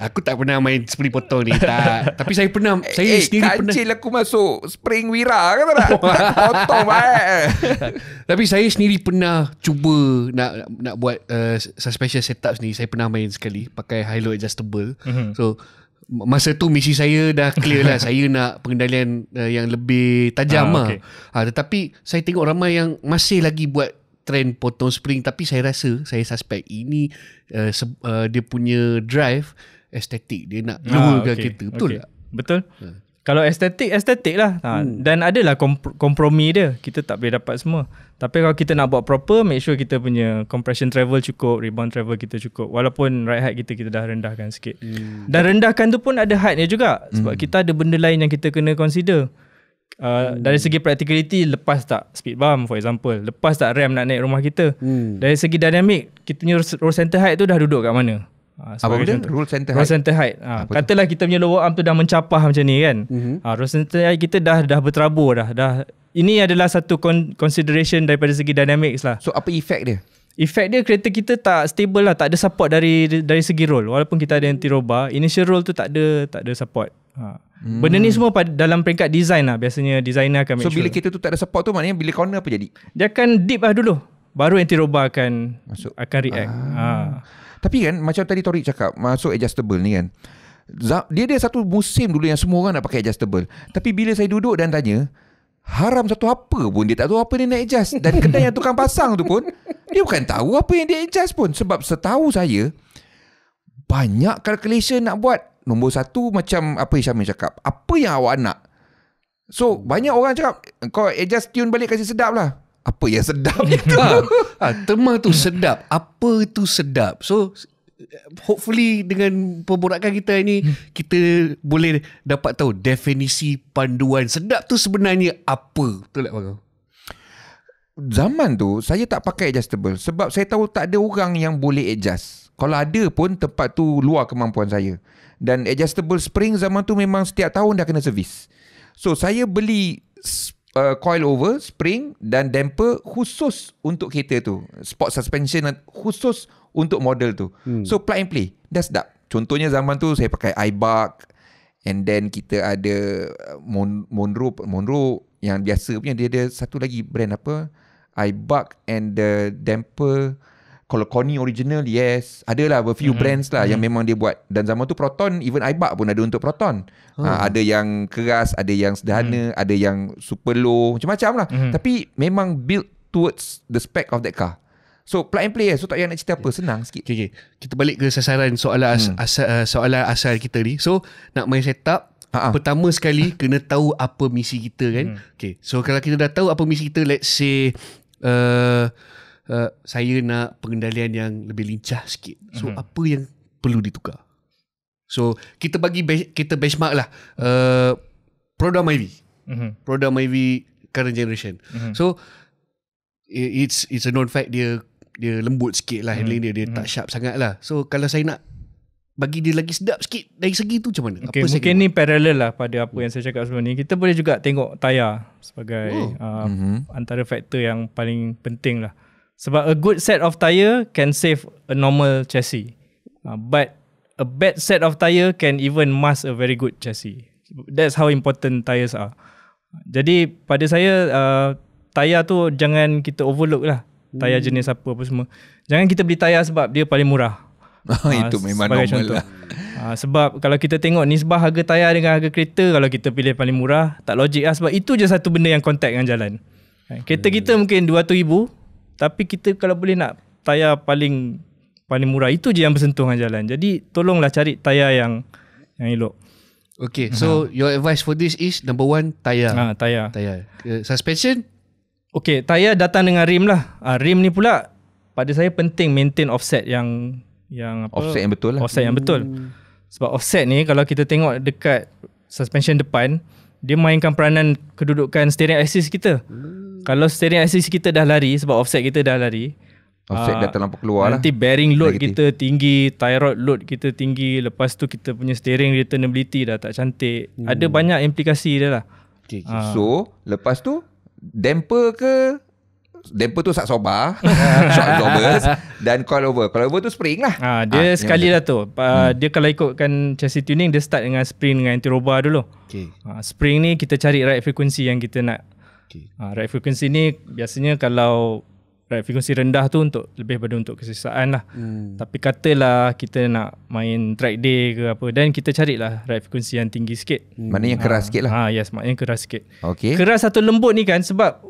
Aku tak pernah main spring potong ni. Tak. Tapi saya pernah, saya sendiri pernah. Kancil aku masuk spring wira kan tak? Potong Tapi saya sendiri pernah cuba nak buat suspension setup ni. Saya pernah main sekali pakai high low adjustable. So masa tu misi saya dah clear lah. Saya nak pengendalian yang lebih tajam lah. Tetapi saya tengok ramai yang masih lagi buat trend potong spring. Tapi saya rasa, saya suspect ini dia punya drive estetik. Dia nak luarkan kereta. Betul tak? Betul. Kalau estetik lah. Dan adalah kompromi dia. Kita tak boleh dapat semua. Tapi kalau kita nak buat proper, make sure kita punya compression travel cukup, rebound travel kita cukup. Walaupun ride height kita dah rendahkan sikit. Dan rendahkan tu pun ada heightnya juga. Sebab kita ada benda lain yang kita kena consider. Dari segi practicality, lepas tak speed bump for example, lepas tak rem nak naik rumah kita. Dari segi dynamic, kita punya roll center height tu dah duduk kat mana. Apa benda? Roll center height. Katalah kita punya lower arm tu dah mencapah macam ni kan. Roll center height kita dah berterabur dah. Ini adalah satu consideration daripada segi dynamics lah. So apa efek dia? Efek dia, kereta kita tak stable lah, tak ada support dari segi roll. Walaupun kita ada anti roll bar, initial roll tu tak ada support. Benda ni semua dalam peringkat design lah. Biasanya designer akan make So sure. bila kita tu tak ada support tu, maknanya bila corner apa jadi? Dia akan dip lah dulu, baru anti-roba akan Masuk. akan react. Tapi kan macam tadi Torik cakap, masuk adjustable ni kan, dia ada satu musim dulu yang semua orang nak pakai adjustable. Tapi bila saya duduk dan tanya, haram satu apa pun dia tak tahu apa dia nak adjust. Dan kedai yang tukang pasang tu pun dia bukan tahu apa yang dia adjust pun. Sebab setahu saya, banyak calculation nak buat. Nombor satu, macam apa yang Syamil cakap, apa yang awak nak. So banyak orang cakap, kau adjust tune balik kasi sedap lah. Apa yang sedap itu? Terma tu sedap. Apa tu sedap? So hopefully dengan pemborakan kita ni, kita boleh dapat tahu definisi panduan sedap tu sebenarnya apa. Betul tak Bang? Zaman tu saya tak pakai adjustable sebab saya tahu tak ada orang yang boleh adjust. Kalau ada pun tempat tu luar kemampuan saya. Dan adjustable spring zaman tu memang setiap tahun dah kena servis. So saya beli coil over, spring dan damper khusus untuk kereta tu. Sport suspension khusus untuk model tu. So plug and play, dah sedap. Contohnya zaman tu saya pakai iBuck, and then kita ada Monroe yang biasa punya. Dia ada satu lagi brand apa, iBuck and the damper. Kalau Connie original, yes, adalah a few brands lah yang memang dia buat. Dan zaman tu Proton, even iBuck pun ada untuk Proton. Ada yang keras, ada yang sederhana, ada yang super low, macam-macam lah. Tapi memang built towards the spec of that car. So plug and play. So tak payah nak cerita apa, senang sikit. Okay. Kita balik ke sasaran soalan asal kita ni. So nak main setup, pertama sekali kena tahu apa misi kita kan. Okay. So kalau kita dah tahu apa misi kita, let's say saya nak pengendalian yang lebih lincah sikit. So apa yang perlu ditukar? So kita kita benchmark lah Proda Myvi. Proda Myvi current generation. So it's a known fact dia lembut sikit lah handling dia tak sharp sangat lah. So kalau saya nak bagi dia lagi sedap sikit dari segi tu macam mana? Okay, mungkin ni parallel lah pada apa yang saya cakap sebelum ni. Kita boleh juga tengok tayar sebagai antara faktor yang paling penting lah. Sebab a good set of tyre can save a normal chassis. But a bad set of tyre can even mask a very good chassis. That's how important tyres are. Jadi pada saya, tayar tu jangan kita overlook lah. Tayar jenis apa semua. Jangan kita beli tayar sebab dia paling murah. Itu memang normal contoh lah. Sebab kalau kita tengok nisbah harga tayar dengan harga kereta, kalau kita pilih paling murah, tak logik lah. Sebab itu je satu benda yang contact dengan jalan. Kereta kita mungkin 200,000, tapi kita kalau boleh nak tayar paling murah, itu je yang bersentuh dengan jalan. Jadi tolonglah cari tayar yang elok. Okay, so your advice for this is number one, tayar. Tayar. Suspension? Okay, tayar datang dengan rim lah. Rim ni pula pada saya penting maintain offset yang apa? Offset yang betul lah. Offset yang betul. Sebab offset ni kalau kita tengok dekat suspension depan, dia mainkan peranan kedudukan steering axis kita. Kalau steering axis kita dah lari, sebab offset kita dah lari, offset dah terlampau keluar lah. Nanti bearing load kita tinggi, tie rod load kita tinggi, lepas tu kita punya steering returnability dah tak cantik. Ada banyak implikasi dia lah. Okay. So lepas tu damper tu saksoba, shock absorbers dan coilover. Coilover tu spring lah. Dia sekali lah tu. Dia kalau ikutkan chassis tuning, dia start dengan spring dengan anti-roba dulu. Okay. Spring ni kita cari right frequency yang kita nak. Okay. Right frequency ni biasanya kalau right frequency rendah tu lebih pada untuk kesesaan lah. Tapi katalah kita nak main track day ke apa, dan kita carilah right frequency yang tinggi sikit. Mana yang keras sikit lah. Yes, maknanya keras sikit. Okay. Keras atau lembut ni kan, sebab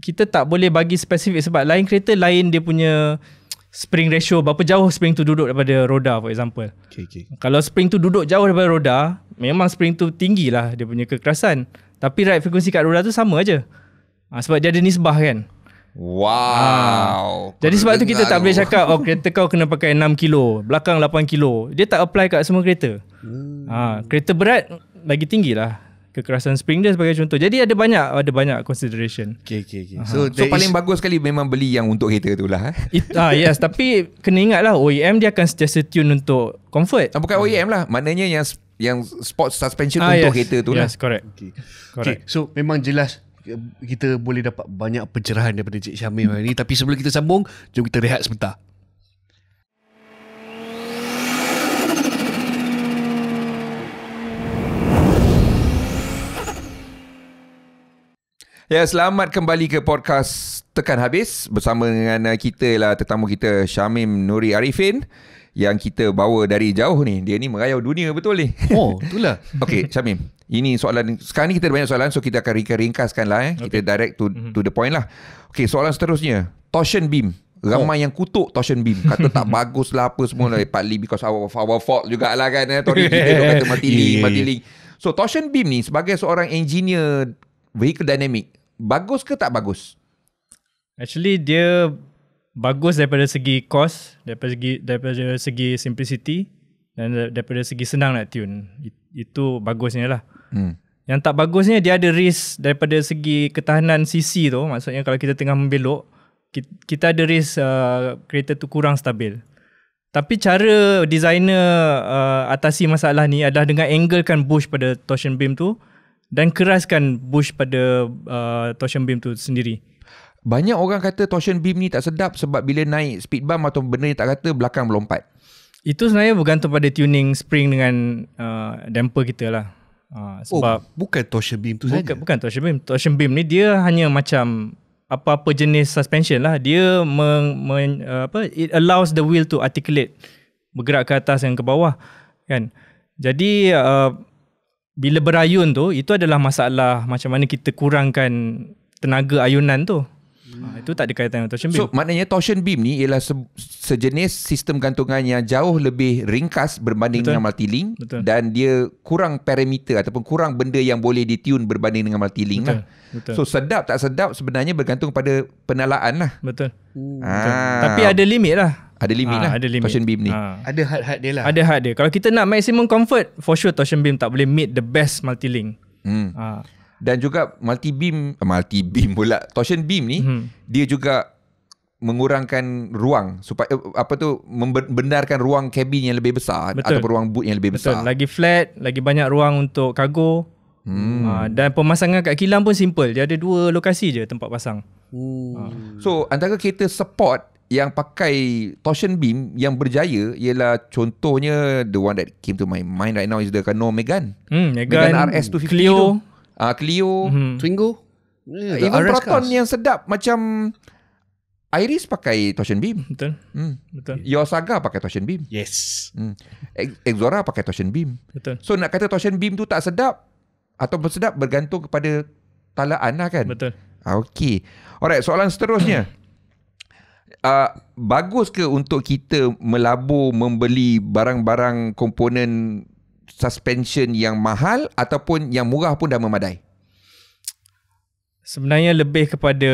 kita tak boleh bagi spesifik, sebab lain kereta lain dia punya spring ratio, berapa jauh spring tu duduk daripada roda for example. Okay. Kalau spring tu duduk jauh daripada roda, memang spring tu tinggi lah dia punya kekerasan. Tapi right frequency kat roda tu sama aja. Sebab dia ada nisbah kan. Wow. Jadi sebab tu kita tak boleh cakap kereta kau kena pakai 6 kilo, belakang 8 kilo. Dia tak apply kat semua kereta. Kereta berat lagi tinggi lah kekerasan spring dia sebagai contoh. Jadi ada banyak consideration. Okay. So paling bagus sekali memang beli yang untuk kereta tu lah. Yes, tapi kena ingat lah, OEM dia akan sentiasa tune untuk comfort. Bukan OEM lah, maknanya yang sport suspension untuk kereta tu lah. Yes, correct. Okay. So memang jelas kita boleh dapat banyak pencerahan daripada Cik Syamil hari ni. Tapi sebelum kita sambung, jom kita rehat sebentar. Ya, selamat kembali ke podcast Tekan Habis bersama dengan kita lah, tetamu kita Syamim Nuri Arifin yang kita bawa dari jauh ni. Dia ni merayau dunia betul ni. Oh, itulah. Okey, Syamim. Ini soalan, sekarang ni kita ada banyak soalan, so kita akan ringkaskan lah. Kita direct to the point lah. Okey, soalan seterusnya. Torsion beam. Ramai yang kutuk torsion beam. Kata tak bagus lah apa semua lah. Partly because our fault jugalah kan. Tori kita kata mati link. So torsion beam ni sebagai seorang engineer vehicle dynamic, bagus ke tak bagus? Actually dia bagus daripada segi cost, daripada segi simplicity dan daripada segi senang nak tune. Itu bagusnya lah. Yang tak bagusnya dia ada risk daripada segi ketahanan CC tu. Maksudnya kalau kita tengah membelok, kita ada risk kereta tu kurang stabil. Tapi cara designer atasi masalah ni adalah dengan anglekan bush pada torsion beam tu dan keraskan bush pada torsion beam tu sendiri. Banyak orang kata torsion beam ni tak sedap sebab bila naik speed bump atau benda yang tak kata, belakang melompat. Itu sebenarnya bergantung pada tuning spring dengan damper kita lah. Sebab bukan torsion beam tu saja. Bukan torsion beam. Torsion beam ni dia hanya macam apa-apa jenis suspension lah. Dia it allows the wheel to articulate, bergerak ke atas dan ke bawah kan. Jadi bila berayun tu, itu adalah masalah macam mana kita kurangkan tenaga ayunan tu. Itu tak ada kaitan dengan torsion beam. So maknanya torsion beam ni ialah sejenis sistem gantungan yang jauh lebih ringkas berbanding dengan multi-link. Dan dia kurang parameter ataupun kurang benda yang boleh ditune berbanding dengan multi-link lah. So sedap tak sedap sebenarnya bergantung pada penalaan lah. Betul. Tapi ada limit lah. Ada limit lah ada limit. torsion beam ni. Ada had dia lah. Ada had dia. Kalau kita nak maximum comfort, for sure torsion beam tak boleh meet the best multi-link. Dan juga multi-beam pula, torsion beam ni dia juga mengurangkan ruang supaya membenarkan ruang kabin yang lebih besar. Betul. Atau ruang boot yang lebih besar. Lagi flat, lagi banyak ruang untuk kargo. Dan pemasangan kat kilang pun simple. Dia ada 2 lokasi je tempat pasang. So antara kereta sport yang pakai torsion beam yang berjaya ialah contohnya the one that came to my mind right now is the Renault Megane. Megane RS 250 Clio, Twingo, even Proton yang sedap macam Iris pakai torsion beam. Betul. Your Saga pakai torsion beam. Yes. Exora pakai torsion beam. Betul. So nak kata torsion beam tu tak sedap atau bersedap bergantung kepada talaan lah kan. Betul. Okay. Alright, soalan seterusnya. Bagus ke untuk kita melabur membeli barang-barang komponen suspension yang mahal ataupun yang murah pun dah memadai? Sebenarnya lebih kepada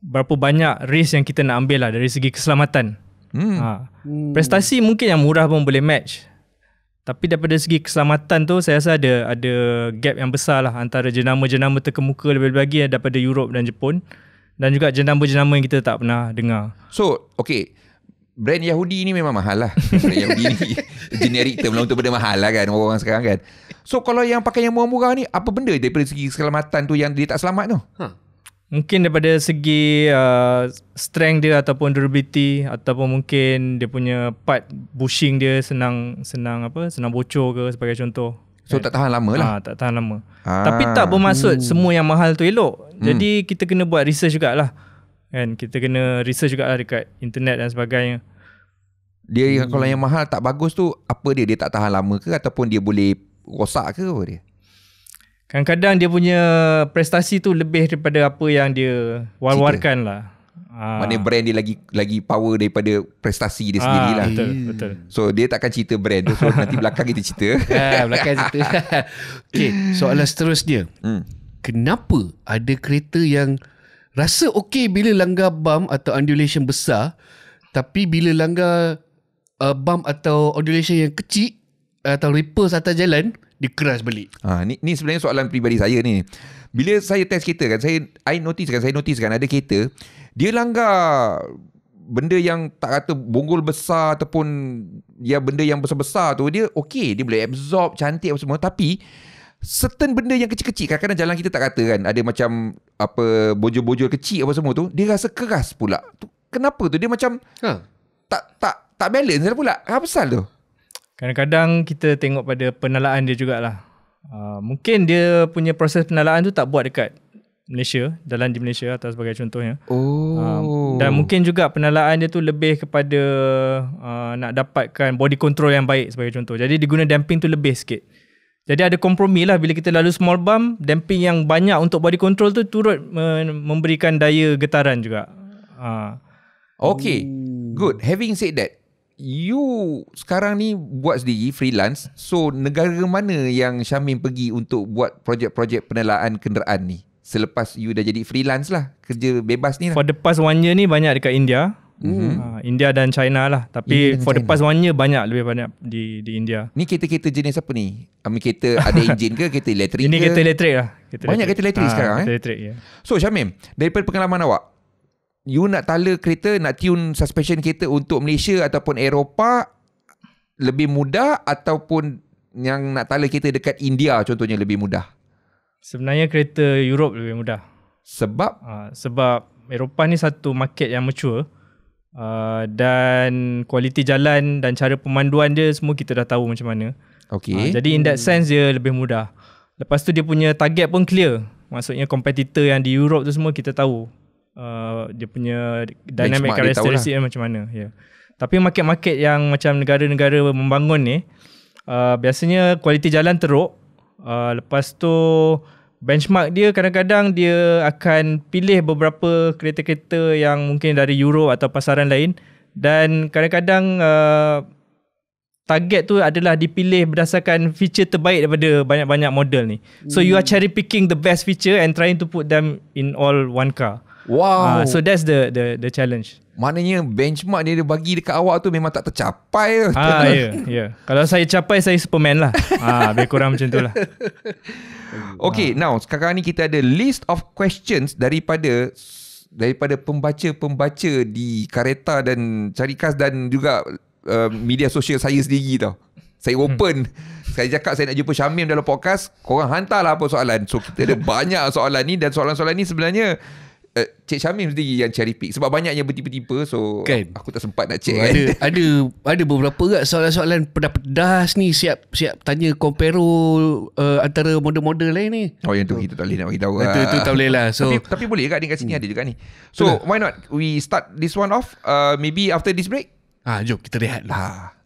berapa banyak risk yang kita nak ambil lah dari segi keselamatan. Prestasi mungkin yang murah pun boleh match. Tapi daripada segi keselamatan tu saya rasa ada gap yang besar lah antara jenama-jenama terkemuka lebih-lebih lagi daripada Europe dan Jepun, dan juga jenama-jenama yang kita tak pernah dengar. So, okay, brand Yahudi ni memang mahal lah. Brand Yahudi ni generic term lah untuk benda mahal lah kan, orang sekarang kan. So kalau yang pakai yang murah-murah ni, apa benda daripada segi keselamatan tu yang dia tak selamat tu? Mungkin daripada segi strength dia ataupun durability, ataupun mungkin dia punya part bushing dia senang bocor ke sebagai contoh. So tak tahan lama lah. Tak tahan lama. Tapi tak bermaksud semua yang mahal tu elok. Jadi kita kena buat research jugalah. Kan, kita kena research juga lah dekat internet dan sebagainya. Dia kalau yang mahal tak bagus tu, apa dia tak tahan lama ke ataupun dia boleh rosak ke apa dia? Kadang-kadang dia punya prestasi tu lebih daripada apa yang dia war-warkan lah. Maknanya brand dia lagi power daripada prestasi dia sendiri lah. Betul. So dia takkan cerita brand tu. So nanti belakang kita cerita. Belakang cerita. Okay, soalan seterusnya. Kenapa ada kereta yang rasa okey bila langgar bump atau undulation besar, tapi bila langgar bump atau undulation yang kecil atau ripples atas jalan, dia keras balik? Ni sebenarnya soalan peribadi saya ni. Bila saya test kereta kan, saya notice kan ada kereta dia langgar benda yang tak kata bonggol besar ataupun ya benda yang besar-besar tu, dia okey, dia boleh absorb cantik apa semua, tapi certain benda yang kecil-kecil, kadang-kadang jalan kita tak kata kan, ada macam apa bojol-bojol kecil apa semua tu, dia rasa keras pula. Kenapa tu? Dia macam tak balance pula. Apa pasal tu? Kadang-kadang kita tengok pada penalaan dia jugalah. Mungkin dia punya proses pendalaan tu tak buat dekat Malaysia, jalan di Malaysia atau sebagai contohnya. Dan mungkin juga pendalaan dia tu lebih kepada nak dapatkan body control yang baik sebagai contoh. Jadi dia guna damping tu lebih sikit. Jadi ada kompromi lah bila kita lalu small bump, damping yang banyak untuk body control tu turut memberikan daya getaran juga. Okay, good. Having said that, you sekarang ni buat sendiri freelance. So negara mana yang Syamim pergi untuk buat projek-projek pendalaan kenderaan ni? Selepas you dah jadi freelance lah, kerja bebas ni lah. For the past 1 year ni banyak dekat India. India dan China lah. Tapi for the past 1 year lebih banyak di India. Ni kereta-kereta jenis apa ni? Kereta ada enjin ke? Kereta elektrik ke? Ini kereta elektrik lah. Banyak kereta elektrik sekarang kereta elektrik, ya. So Syamim, daripada pengalaman awak, you nak tala kereta, nak tune suspension kereta untuk Malaysia ataupun Eropah lebih mudah, ataupun yang nak tala kereta dekat India contohnya lebih mudah? Sebenarnya kereta Europe lebih mudah. Sebab? Sebab Eropah ni satu market yang mature. Dan kualiti jalan dan cara pemanduan dia semua kita dah tahu macam mana. Okay. Jadi in that sense dia lebih mudah. Lepas tu dia punya target pun clear. Maksudnya kompetitor yang di Europe tu semua kita tahu. Dia punya dynamic characteristic dia macam mana. Yeah. Tapi market-market yang macam negara-negara membangun ni, biasanya kualiti jalan teruk. Lepas tu benchmark dia kadang-kadang dia akan pilih beberapa kereta-kereta yang mungkin dari Euro atau pasaran lain, dan kadang-kadang target tu adalah dipilih berdasarkan feature terbaik daripada banyak-banyak model ni. So you are cherry picking the best feature and trying to put them in all one car. Wow. So that's the challenge. Maknanya benchmark dia bagi dekat awak tu memang tak tercapai. Ya. Kalau saya capai, saya Superman lah. Lebih kurang macam tu lah. Okay, now sekarang ni kita ada list of questions daripada pembaca-pembaca di Kareta dan Carikas dan juga media sosial saya sendiri tau. Saya open. Saya cakap saya nak jumpa Syamim dalam podcast, korang hantarlah apa soalan. So kita ada banyak soalan ni, dan soalan-soalan ni sebenarnya Cik Syamim sendiri yang cherry pick sebab banyaknya bertipa-tipa. So aku tak sempat nak check. Ada beberapa kat soalan-soalan pedas-pedas ni, siap tanya compare antara model-model lain ni. Yang tu kita tak boleh nak bagi tahu. Itu tak boleh lah. So tapi boleh kat kat sini ada juga ni. So why not we start this one off maybe after this break? Jom kita rehat lah.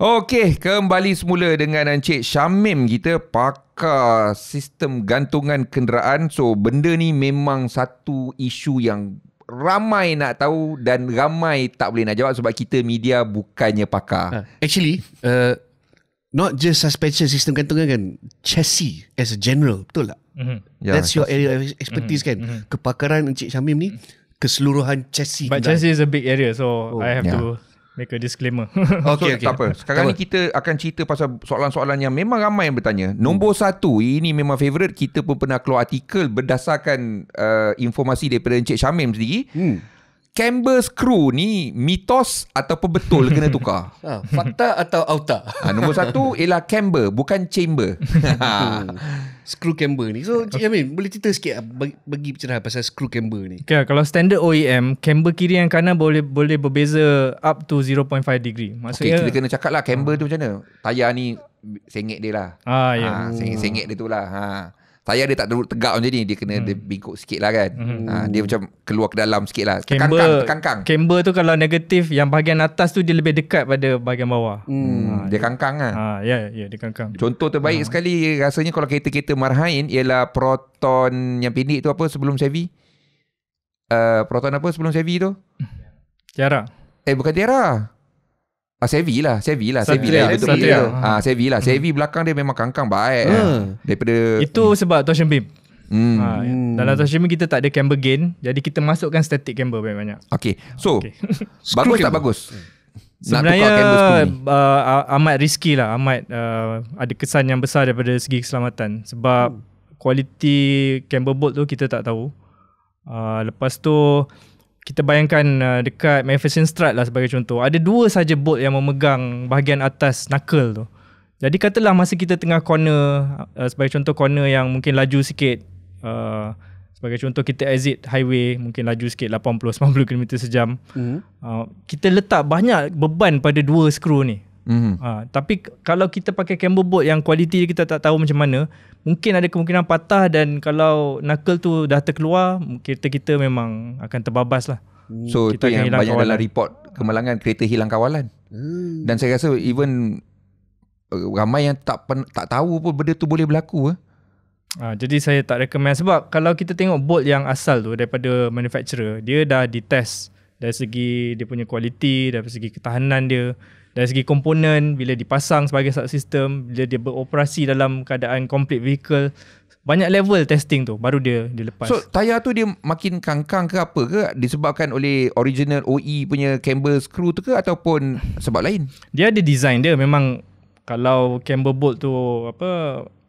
Okey, kembali semula dengan Encik Syamim, kita pakar sistem gantungan kenderaan. So benda ni memang satu isu yang ramai nak tahu dan ramai tak boleh nak jawab sebab kita media bukannya pakar. Actually, not just suspension sistem gantungan kan, chassis as a general, betul tak? That's your area of expertise kan. Kepakaran Encik Syamim ni keseluruhan chassis. But chassis is a big area, so I have to make a disclaimer. Okay. Tak apa. Sekarang ni kita akan cerita pasal soalan-soalan yang memang ramai yang bertanya. Nombor 1, ini memang favourite. Kita pun pernah keluar artikel berdasarkan informasi daripada Encik Syamim sendiri. Camber screw ni mitos ataupun betul kena tukar? Fakta atau auta? Nombor 1 ialah camber, bukan chamber. Screw camber ni. So Cik Syamim, boleh cerita sikit bagi pencerahan pasal screw camber ni? Okay, kalau standard OEM, camber kiri dan kanan boleh berbeza up to 0.5 degree. Maksudnya kita kena cakap lah camber tu macam mana. Tayar ni sengit dia lah. Sengit dia tu lah. Tayar dia tak terlalu tegak macam ni. Dia kena dia bingkuk sikit lah kan. Dia macam keluar ke dalam sikit lah. Kangkang. Camber tu kalau negatif, yang bahagian atas tu dia lebih dekat pada bahagian bawah. Dia kangkang lah. Ya, dia kangkang. Contoh terbaik sekali rasanya kalau kereta-kereta Marhain ialah Proton yang pendek tu apa sebelum Chevy? Proton apa sebelum Chevy tu? Tiara. Bukan Tiara. Chevy lah. Satria. Chevy lah. Chevy belakang dia memang kangkang baik. Daripada itu sebab torsion beam. Dalam torsion beam kita tak ada camber gain, jadi kita masukkan static camber banyak-banyak. Okay. So bagus tak bagus? Sebenarnya amat risky lah. Amat ada kesan yang besar daripada segi keselamatan. Sebab kualiti camber bolt tu kita tak tahu. Lepas tu kita bayangkan dekat manufacturing strut lah sebagai contoh, ada 2 saja bolt yang memegang bahagian atas knuckle tu. Jadi katalah masa kita tengah corner, sebagai contoh corner yang mungkin laju sikit, Sebagai contoh, kita exit highway, mungkin laju sikit 80-90 km sejam. Kita letak banyak beban pada 2 skru ni. Tapi kalau kita pakai camber bolt yang kualiti kita tak tahu macam mana, mungkin ada kemungkinan patah, dan kalau knuckle tu dah terkeluar, kereta kita memang akan terbabas lah. So kita itu yang banyak kawalan. dalam report kemalangan kereta hilang kawalan. Dan saya rasa even ramai yang tak tahu pun benda tu boleh berlaku. Jadi saya tak recommend, sebab kalau kita tengok bolt yang asal tu daripada manufacturer, dia dah ditest dari segi dia punya kualiti, dari segi ketahanan dia, dari segi komponen, bila dipasang sebagai subsystem, bila dia beroperasi dalam keadaan complete vehicle, banyak level testing tu baru dia lepas. So tayar tu dia makin kangkang ke apa ke, disebabkan oleh original OE punya camber screw tu ke, ataupun sebab lain? Dia ada design dia, memang kalau camber bolt tu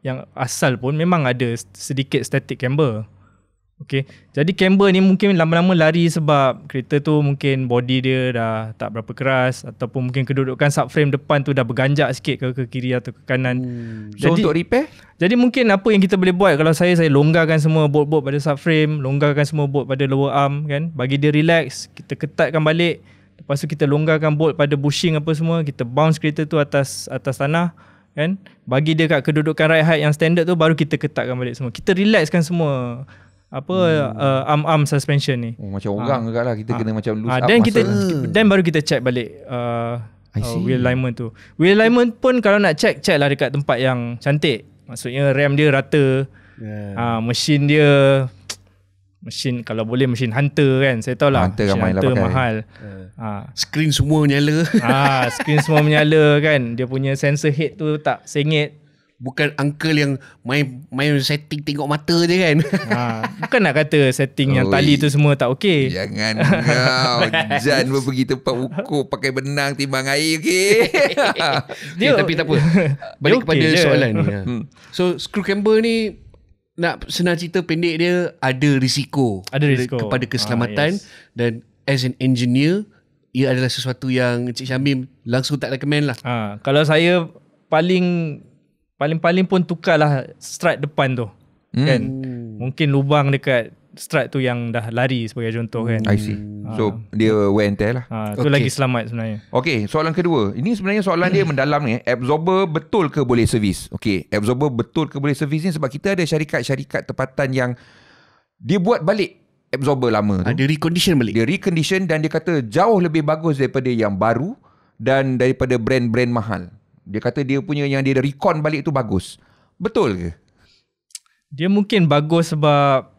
yang asal pun memang ada sedikit static camber. Okay. Jadi camber ni mungkin lama-lama lari sebab kereta tu mungkin body dia dah tak berapa keras, ataupun mungkin kedudukan subframe depan tu dah berganjak sikit ke kiri atau ke kanan. So untuk repair? Jadi mungkin apa yang kita boleh buat, kalau saya longgarkan semua bolt-bolt pada subframe, longgarkan semua bolt pada lower arm kan, bagi dia relax, kita ketatkan balik. Lepas tu kita longgarkan bolt pada bushing apa semua, kita bounce kereta tu atas tanah kan, bagi dia kat kedudukan ride height yang standard tu, baru kita ketatkan balik semua. Kita relaxkan semua arm suspension ni. Macam orang juga lah, kita kena macam loose up dan baru kita check balik wheel alignment tu. Wheel alignment pun kalau nak check lah dekat tempat yang cantik. Maksudnya ram dia rata, mesin dia, mesin kalau boleh mesin Hunter kan, saya tahu lah Hunter ramai lah pakai. mahal. Screen semua menyala. Screen semua menyala kan, dia punya sensor head tu tak sengit. Bukan uncle yang main setting tengok mata je kan. Bukan nak kata setting yang tali tu semua tak okey. Jangan kau Jan pun pergi tempat ukur pakai benang timbang air, okey. Tapi tak apa. Balik kepada soalan ni. So screw camber ni, nak senang cerita pendek dia, ada risiko. Kepada keselamatan. Dan as an engineer, ia adalah sesuatu yang Encik Syamim langsung tak recommend lah. Kalau saya paling pun tukarlah strut depan tu. Kan. Mungkin lubang dekat strut tu yang dah lari sebagai contoh kan. I see. So dia wear and tear lah. Tu lagi selamat sebenarnya. Okey, soalan kedua. Ini sebenarnya soalan dia mendalam ni. Absorber betul ke boleh servis? Okey, absorber betul ke boleh servis ni sebab kita ada syarikat-syarikat tempatan yang dia buat balik absorber lama tu. Dia recondition balik. Dia recondition dan dia kata jauh lebih bagus daripada yang baru dan daripada brand-brand mahal. Dia kata dia punya yang dia recon balik tu bagus. Betul ke? Dia mungkin bagus sebab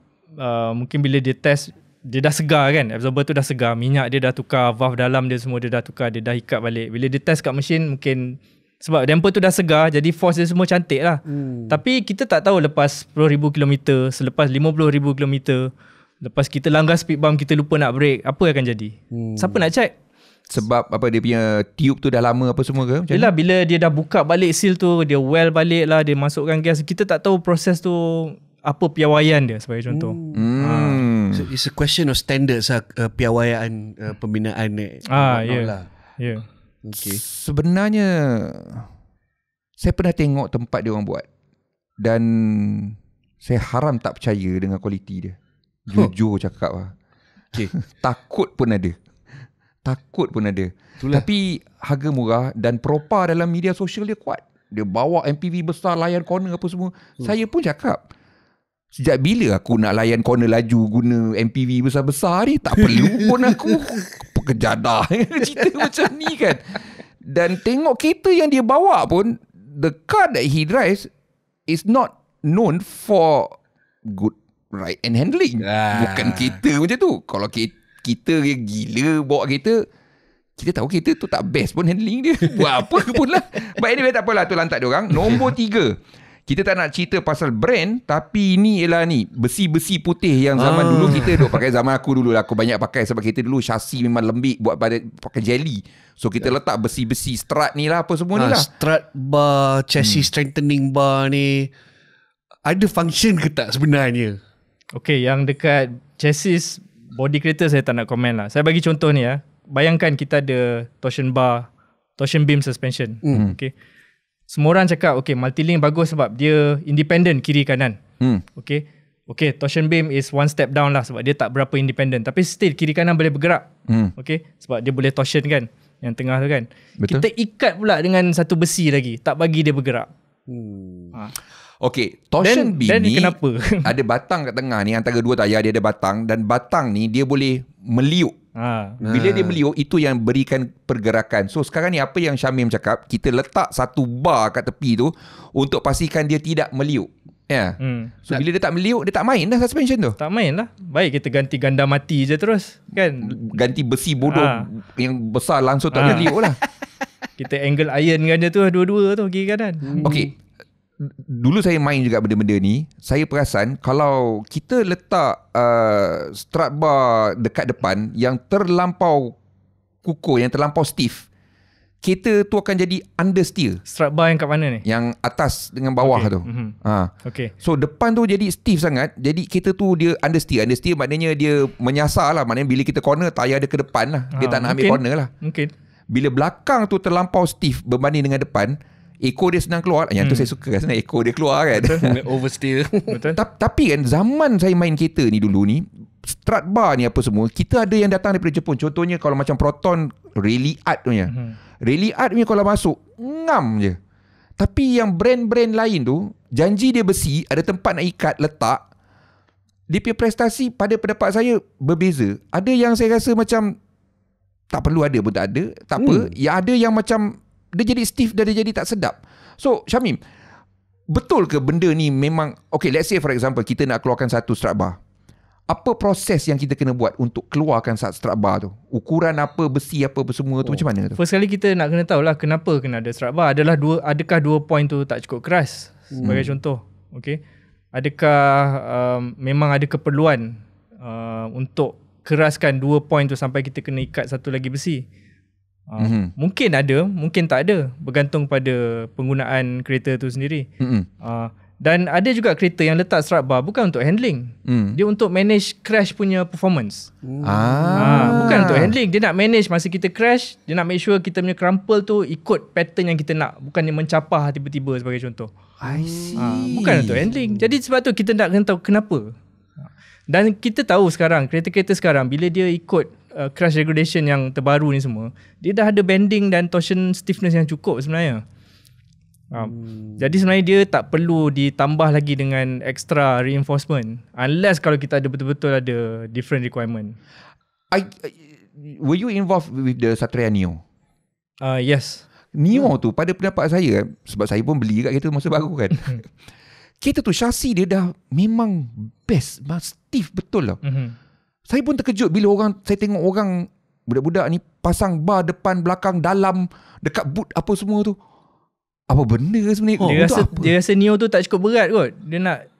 mungkin bila dia test, dia dah segar kan, absorber tu dah segar, minyak dia dah tukar, valve dalam dia semua dia dah tukar, dia dah ikat balik. Bila dia test kat mesin, mungkin sebab damper tu dah segar, jadi force dia semua cantik lah. Tapi kita tak tahu lepas 10,000 km, selepas 50,000 km, lepas kita langgar speed bump, kita lupa nak brake, apa akan jadi? Siapa nak check? Sebab apa, dia punya tube tu dah lama apa semua ke? Yelah, bila dia dah buka balik seal tu, dia well balik lah, dia masukkan gas, kita tak tahu proses tu apa piawaian dia sebagai contoh. So it's a question of standards lah, piawaian pembinaan ni. Ya. Okay. Sebenarnya saya pernah tengok tempat dia orang buat dan saya haram tak percaya dengan kualiti dia. Jujur cakap lah. Okay. Takut pun ada. Itulah. Tapi harga murah dan propa dalam media sosial dia kuat. Dia bawa MPV besar, layan corner apa semua. Saya pun cakap, sejak bila aku nak layan corner laju guna MPV besar-besar ni? Tak perlu pun aku pekejadah cerita macam ni kan. Dan tengok kereta yang dia bawa pun, the car that he drives is not known for good ride and handling. Bukan kita macam tu. Kalau kita gila bawa kereta, kita tahu kereta tu tak best pun handling dia. Buat apa pun lah. But anyway, tak apalah, tu lantak dia orang. Nombor 3, kita tak nak cerita pasal brand, tapi ini ialah ni besi-besi putih yang zaman dulu kita duk pakai. Zaman aku dulu lah, aku banyak pakai sebab kita dulu chassis memang lembik, buat pakai jelly. So kita letak besi-besi strut ni lah, apa semua ni lah. Strut bar, chassis strengthening bar ni ada function ke tak sebenarnya? Okay, yang dekat chassis body kereta saya tak nak komen lah. Saya bagi contoh ni ya. Bayangkan kita ada torsion bar, torsion beam suspension. Okay. Semua orang cakap okay, multilink bagus sebab dia independent kiri kanan. Okay. Okay, torsion beam is one step down lah sebab dia tak berapa independent. Tapi still kiri kanan boleh bergerak. Okay, sebab dia boleh torsion kan, yang tengah tu kan. Betul. Kita ikat pula dengan satu besi lagi, tak bagi dia bergerak. Okay, torsion beam then ni kenapa? ada batang kat tengah ni, antara dua tayar dia ada batang, dan batang ni dia boleh meliuk. Bila dia meliuk, itu yang berikan pergerakan. So sekarang ni apa yang Syamim cakap, kita letak satu bar kat tepi tu untuk pastikan dia tidak meliuk. Ya. So bila dia tak meliuk, dia tak main dah suspension tu. Tak main lah. Baik kita ganti ganda mati je terus kan. Ganti besi bodoh yang besar langsung tak boleh meliuk lah. Kita angle iron kan dia tu dua-dua tu kiri kanan. Okay, dulu saya main juga benda-benda ni. Saya perasan kalau kita letak strut bar dekat depan yang terlampau kukuh, yang terlampau stiff, kereta tu akan jadi understeer. Strut bar yang kat mana ni? Yang atas dengan bawah tu. Okay. So depan tu jadi stiff sangat. Jadi kereta tu dia understeer. Understeer maknanya dia menyasar lah. Maknanya bila kita corner, tayar dia ke depan lah. Dia tak nak ambil corner lah. Mungkin. Bila belakang tu terlampau stiff berbanding dengan depan, ekor dia senang keluar. Yang tu saya suka kan, ekor dia keluar kan. Oversteer. Betul. Tapi kan zaman saya main kereta ni dulu ni, strut bar ni apa semua, kita ada yang datang daripada Jepun. Contohnya kalau macam Proton Rally Art punya. Rally Art punya kalau masuk ngam je. Tapi yang brand-brand lain tu, janji dia besi, ada tempat nak ikat, letak. Dia punya prestasi pada pendapat saya berbeza. Ada yang saya rasa macam tak perlu ada pun tak ada, tak apa. Ya ada yang macam dia jadi stiff dan dia jadi tak sedap. So Syamim, betul ke benda ni memang, okay, let's say for example kita nak keluarkan satu strut bar. Apa proses yang kita kena buat untuk keluarkan strut bar tu? Ukuran apa, besi apa semua tu macam mana tu? First kali kita nak kena tahulah kenapa kena ada strut bar. Adakah dua point tu tak cukup keras? Sebagai contoh. Okay. Adakah memang ada keperluan untuk keraskan dua point tu sampai kita kena ikat satu lagi besi? Mungkin ada, mungkin tak ada, bergantung pada penggunaan kereta tu sendiri. Dan ada juga kereta yang letak strut bar bukan untuk handling. Dia untuk manage crash punya performance. Bukan untuk handling. Dia nak manage masa kita crash, dia nak make sure kita punya crumple tu ikut pattern yang kita nak, bukan dia mencapah tiba-tiba sebagai contoh. I see. Bukan untuk handling. Jadi sebab tu kita nak kena tahu kenapa. Dan kita tahu sekarang kereta-kereta sekarang bila dia ikut crash regulation yang terbaru ni semua, dia dah ada bending dan torsion stiffness yang cukup sebenarnya. Jadi sebenarnya dia tak perlu ditambah lagi dengan extra reinforcement unless kalau kita ada betul-betul ada different requirement. Were you involved with the Satria Neo? Yes. Neo tu pada pendapat saya, sebab saya pun beli kat kereta masa baru kan. Kereta tu chassis dia dah memang best, stiff betul lah. Saya pun terkejut bila saya tengok orang budak-budak ni pasang bar depan, belakang, dalam, dekat boot apa semua tu. Apa benda sebenarnya? Dia rasa Neo tu tak cukup berat kot. Dia nak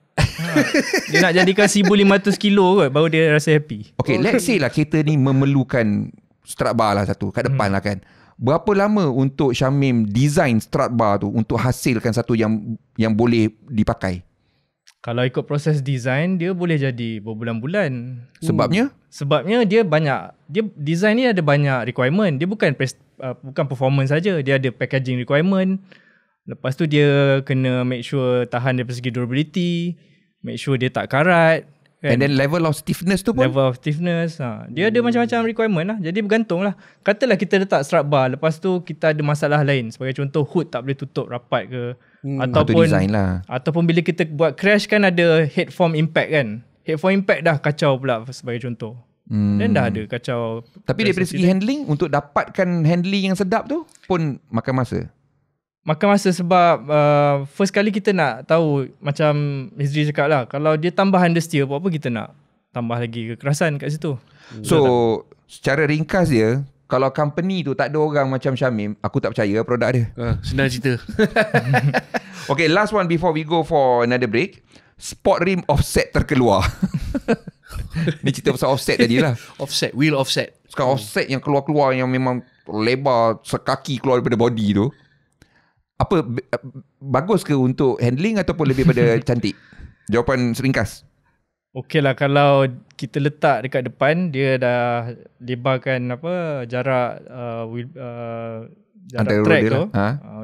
dia nak jadikan 1,500 kilo kot baru dia rasa happy. Okay, let's say lah kereta ni memerlukan strut bar lah satu kat depan lah kan. Berapa lama untuk Syamim design strut bar tu untuk hasilkan satu yang boleh dipakai? Kalau ikut proses design, dia boleh jadi berbulan-bulan. Sebabnya? Sebabnya dia design ni ada banyak requirement. Dia bukan performance saja, dia ada packaging requirement. Lepas tu dia kena make sure tahan dari segi durability, make sure dia tak karat. Kan? And then level of stiffness tu pun? Level of stiffness. Dia ada macam-macam requirement lah. Jadi bergantung lah. Katalah kita letak strut bar, lepas tu kita ada masalah lain. Sebagai contoh, hood tak boleh tutup rapat ke. Ataupun design lah. Ataupun bila kita buat crash kan ada head form impact kan. Head form impact dah kacau pula sebagai contoh. Dan dah ada kacau. Tapi dari segi handling, untuk dapatkan handling yang sedap tu pun makan masa? Makan masa sebab first kali kita nak tahu, macam Hizri cakap lah, kalau dia tambah understeer, buat apa kita nak tambah lagi kekerasan kat situ. So secara ringkas dia, kalau company tu tak ada orang macam Syamim, aku tak percaya produk dia. Senang cerita. Okay, last one before we go for another break. Sport rim offset terkeluar. Ni cerita pasal offset tadi lah. Offset, wheel offset. Sekarang offset yang keluar-keluar yang memang lebar sekaki keluar daripada body tu. Apa bagus ke untuk handling ataupun lebih pada cantik? Jawapan ringkas. Okey lah, kalau kita letak dekat depan, dia dah lebarkan jarak track tu.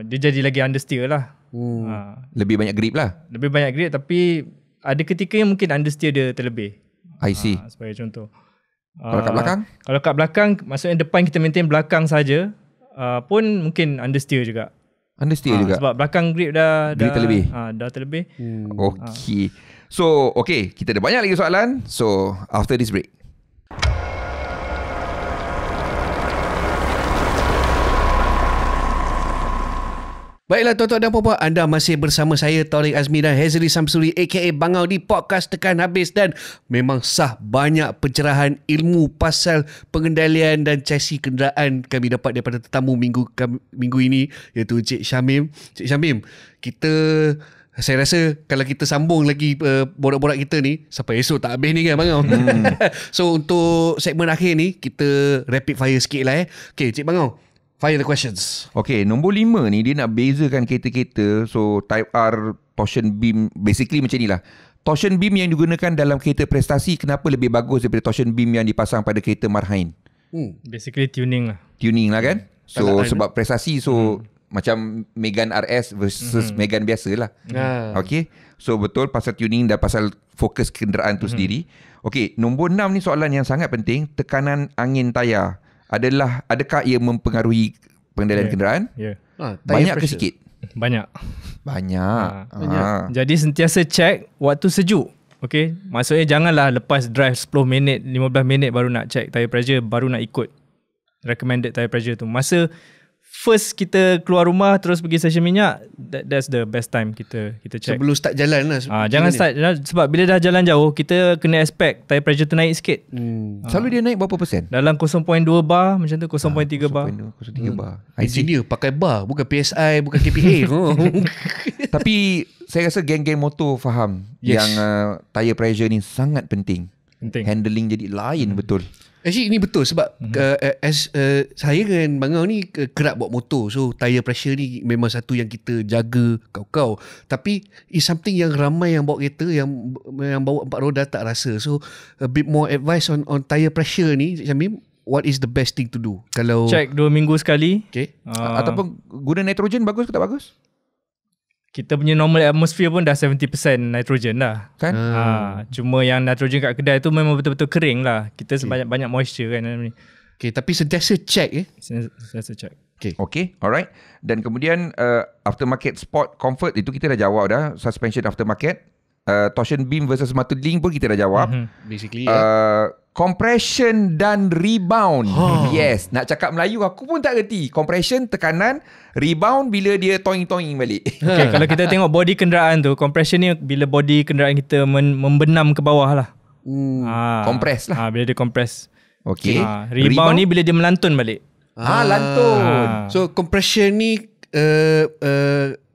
Dia jadi lagi understeer lah. Lebih banyak grip lah. Lebih banyak grip, tapi ada ketika yang mungkin understeer dia terlebih. I see. Sebagai contoh. Kalau kat belakang? Kalau kat belakang, maksudnya depan kita maintain belakang saja, pun mungkin understeer juga. Understeer juga. Sebab belakang grip dah terlebih. Dah terlebih. Okay. So, okay, kita ada banyak lagi soalan. So, after this break. Baiklah tuan-tuan dan puan-puan, anda masih bersama saya Taufiq Azmi dan Hazri Samsuri aka Bangau di podcast Tekan Habis, dan memang sah banyak pencerahan ilmu pasal pengendalian dan chassis kenderaan kami dapat daripada tetamu minggu ini, iaitu Cik Syamim. Cik Syamim, saya rasa kalau kita sambung lagi borak-borak kita ni sampai esok tak habis ni kan Bangau. So untuk segmen akhir ni kita rapid fire sikit lah Okay, Cik Bangau, fire the questions. Okay, nombor 5 ni dia nak bezakan kereta-kereta. So Type R, torsion beam, basically macam ni lah. Torsion beam yang digunakan dalam kereta prestasi kenapa lebih bagus daripada torsion beam yang dipasang pada kereta marhain? Basically tuning lah. Tuning lah kan. So Talaan sebab prestasi, so macam Megane RS versus Megane biasa lah. Okay, so betul pasal tuning dan pasal fokus kenderaan tu sendiri. Okay, nombor 6 ni soalan yang sangat penting. Tekanan angin tayar adakah ia mempengaruhi pengendalian kenderaan? Banyak ke sikit? Banyak. Banyak. Jadi sentiasa check waktu sejuk. Okay, maksudnya janganlah lepas drive 10 minit 15 minit baru nak check tire pressure, baru nak ikut recommended tire pressure tu. Masa first kita keluar rumah terus pergi stesen minyak, that's the best time kita check. Sebelum start jalan lah. Jangan start, sebab bila dah jalan jauh kita kena expect tire pressure tu naik sikit. Selalu dia naik berapa persen? Dalam 0.2 bar macam tu, 0.3 bar. 0.3 bar. Engineer pakai bar, bukan PSI, bukan KPA. Tapi saya rasa geng-geng motor faham yang tire pressure ni sangat penting. Handling jadi lain betul. Actually ini betul sebab saya dengan Bangau ni kerap bawa motor. So tire pressure ni memang satu yang kita jaga kau-kau. Tapi it's something yang ramai yang bawa kereta yang bawa 4 roda tak rasa. So a bit more advice on tire pressure ni, Syamim. What is the best thing to do? Kalau check 2 minggu sekali. Okay. Ataupun guna nitrogen bagus ke tak bagus? Kita punya normal atmosphere pun dah 70% nitrogen dah. Kan? Cuma yang nitrogen kat kedai tu memang betul-betul kering lah. Kita banyak moisture kan dalam ni. Okay, tapi sentiasa check Sentiasa check. Okay, alright. Dan kemudian aftermarket sport comfort itu kita dah jawab dah. Suspension aftermarket. Torsion beam versus matu link pun kita dah jawab. Basically compression dan rebound. Yes, nak cakap Melayu aku pun tak reti. Compression, tekanan, rebound bila dia toing-toing balik. Okay, kalau kita tengok body kenderaan tu, compression ni bila body kenderaan kita membenam ke bawah lah. Compress lah. Bila dia compress. Okay. Rebound ni bila dia melantun balik. Lantun. So compression ni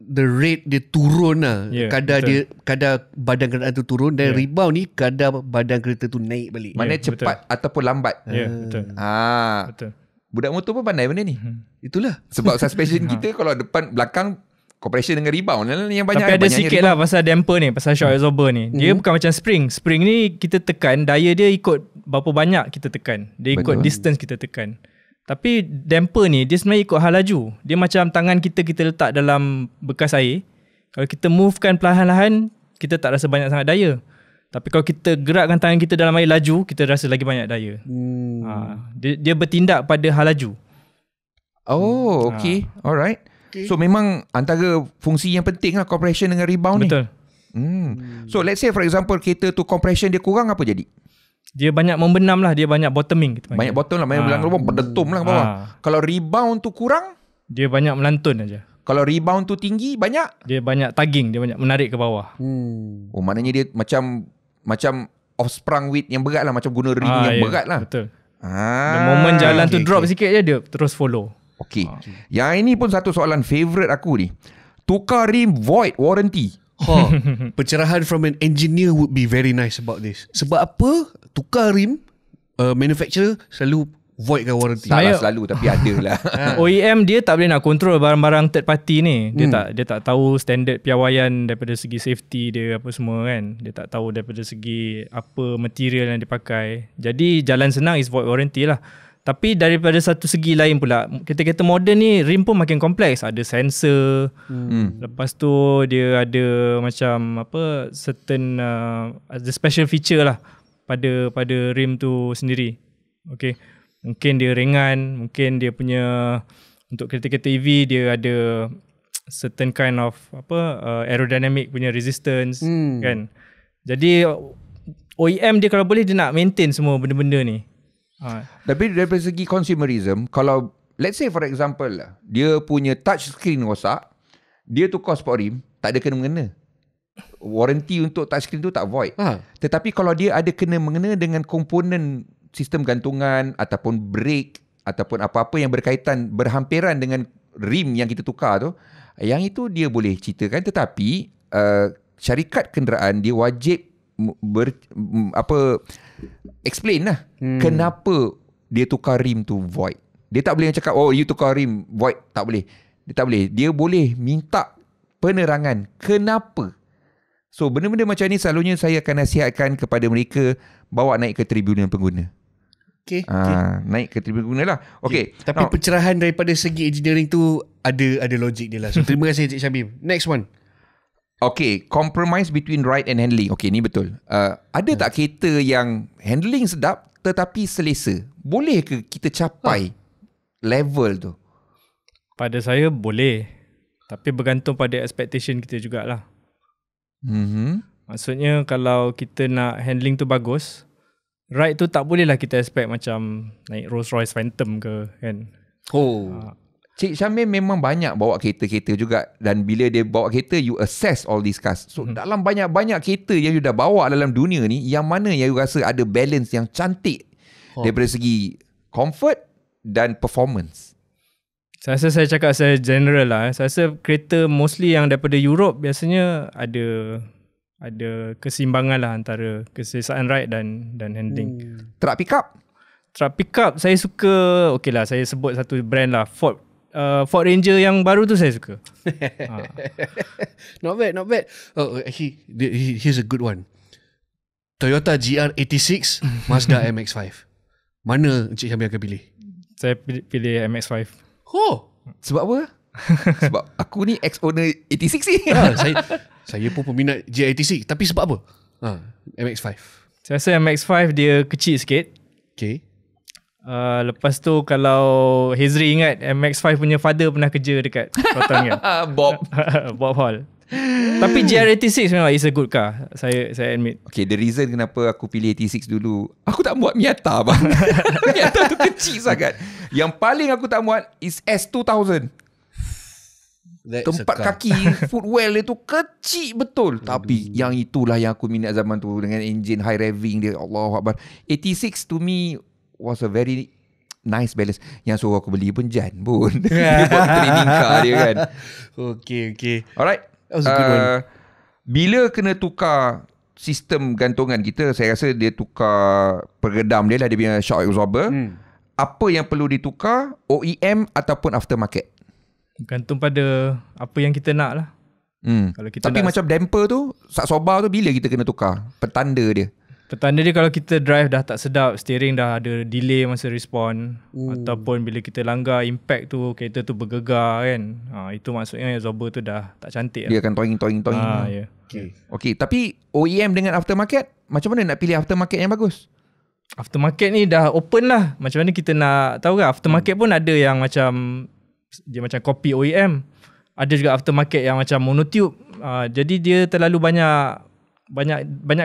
the rate dia turun lah. Kadar badan kereta tu turun, dan rebound ni kadar badan kereta tu naik balik. Mana cepat ataupun lambat. Betul. Betul. Budak motor pun pandai benda ni. Itulah. Sebab suspension kita kalau depan belakang compression dengan rebound yang banyak. Tapi ada sikit lah pasal damper ni, pasal shock absorber ni. Dia bukan macam spring. Spring ni kita tekan, daya dia ikut berapa banyak kita tekan. Dia ikut distance kita tekan. Tapi damper ni dia sebenarnya ikut hal laju. Dia macam tangan kita letak dalam bekas air. Kalau kita movekan perlahan-lahan, kita tak rasa banyak sangat daya. Tapi kalau kita gerakkan tangan kita dalam air laju, kita rasa lagi banyak daya. Dia bertindak pada hal laju. Oh, okay. Alright. Okay. So memang antara fungsi yang penting lah compression dengan rebound. Betul. ni. So let's say for example kereta tu compression dia kurang, apa jadi? Dia banyak membenam lah. Dia banyak bottoming. Banyak bottom lah. Banyak bilang lubang berdetum lah ke bawah. Kalau rebound tu kurang, dia banyak melantun aja. Kalau rebound tu tinggi, banyak, dia banyak tugging. Dia banyak menarik ke bawah. Oh, maknanya dia macam off-sprung weight yang berat lah. Macam guna ring yang berat lah. Betul. The moment jalan tu drop sikit je, dia terus follow. Okay. Yang ini pun satu soalan favourite aku ni. Tukar rim void warranty. Pencerahan from an engineer would be very nice about this. Sebab apa? Tukar rim, manufacturer selalu voidkan warranty. Salah selalu, tapi ada lah. OEM dia tak boleh nak control barang-barang third party ni. Dia tak tahu standard piawaian daripada segi safety dia apa semua kan. Dia tak tahu daripada segi apa material yang dipakai. Jadi jalan senang is void warranty lah. Tapi daripada satu segi lain pula, kereta-kereta moden ni rim pun makin kompleks. Ada sensor. Lepas tu dia ada macam apa, certain ada special feature lah pada rim tu sendiri. Okay. Mungkin dia ringan, mungkin dia punya untuk kereta-kereta EV dia ada certain kind of aerodynamic punya resistance kan. Jadi OEM dia kalau boleh dia nak maintain semua benda-benda ni. Tapi dari segi consumerism, kalau let's say for example dia punya touch screen rosak, dia tukar sport rim, tak ada kena-mengena. Warranty untuk touch screen tu tak void. Tetapi kalau dia ada kena-mengena dengan komponen sistem gantungan ataupun brake ataupun apa-apa yang berkaitan berhampiran dengan rim yang kita tukar tu, yang itu dia boleh ceritakan. Tetapi syarikat kenderaan dia wajib explain lah kenapa dia tukar rim tu void. Dia tak boleh cakap oh you tukar rim void, tak boleh. Dia tak boleh. Dia boleh minta penerangan kenapa. So benda-benda macam ni selalunya saya akan nasihatkan kepada mereka bawa naik ke tribunal pengguna. Naik ke tribunal pengguna lah. Okay. Tapi pencerahan daripada segi engineering tu ada logik dia lah. So terima kasih Encik Syamim. Next one. Okay, compromise between ride and handling. Okay, ni betul. Ada tak kereta yang handling sedap tetapi selesa? Boleh ke kita capai level tu? Pada saya boleh. Tapi bergantung pada expectation kita jugalah. Maksudnya kalau kita nak handling tu bagus, ride tu tak bolehlah kita expect macam naik Rolls Royce Phantom ke kan. Cik Syamim memang banyak bawa kereta-kereta juga. Dan bila dia bawa kereta, you assess all these cars. So dalam banyak-banyak kereta yang you dah bawa dalam dunia ni, yang mana yang you rasa ada balance yang cantik daripada segi comfort dan performance? Saya rasa saya cakap saya general lah. Saya rasa kereta mostly yang daripada Europe biasanya ada keseimbangan lah antara keselesaan ride dan handling. Truck pickup? Truck pickup saya suka, okay lah saya sebut satu brand lah, Ford Ranger yang baru tu saya suka. Not bad. Here's a good one. Toyota GR86, Mazda MX-5. Mana Encik Syamim akan pilih? Saya pilih MX-5. Sebab apa? Sebab aku ni ex-owner 86 ni. Saya pun peminat GR86. Tapi sebab apa? MX-5. Saya rasa MX-5 dia kecil sikit. Okay. Lepas tu kalau Hezri ingat MX-5 punya father pernah kerja dekat Proton kan? Bob Hall. Tapi GR86 memang is a good car. Saya admit. Okay, the reason kenapa aku pilih 86 dulu, aku tak muat Miata bang. Miata tu kecil sangat. Yang paling aku tak muat is S2000. Tempat kaki footwell dia tu kecil betul. Tapi yang itulah yang aku minat zaman tu, dengan engine high revving dia. Allahuakbar. 86 to me was a very nice balance. Yang suruh aku beli pun Jan pun. Dia buat training car dia kan. Okay. Alright. That was a good one. Bila kena tukar sistem gantungan kita, saya rasa dia tukar peredam dia lah, dia punya shock absorber. Apa yang perlu ditukar, OEM ataupun aftermarket? Gantung pada apa yang kita nak lah. Kalau kita tapi macam damper tu, sak sobar tu bila kita kena tukar? Petanda dia kalau kita drive dah tak sedap, steering dah ada delay masa respon, ataupun bila kita langgar impact tu, kereta tu bergegar kan. Itu maksudnya absorber tu dah tak cantik. Dia akan toing. Yeah. Okay, tapi OEM dengan aftermarket, macam mana nak pilih aftermarket yang bagus? Aftermarket ni dah open lah. Macam mana kita nak tahu kan? Aftermarket pun ada yang macam dia macam copy OEM. Ada juga aftermarket yang macam monotube. Jadi dia terlalu banyak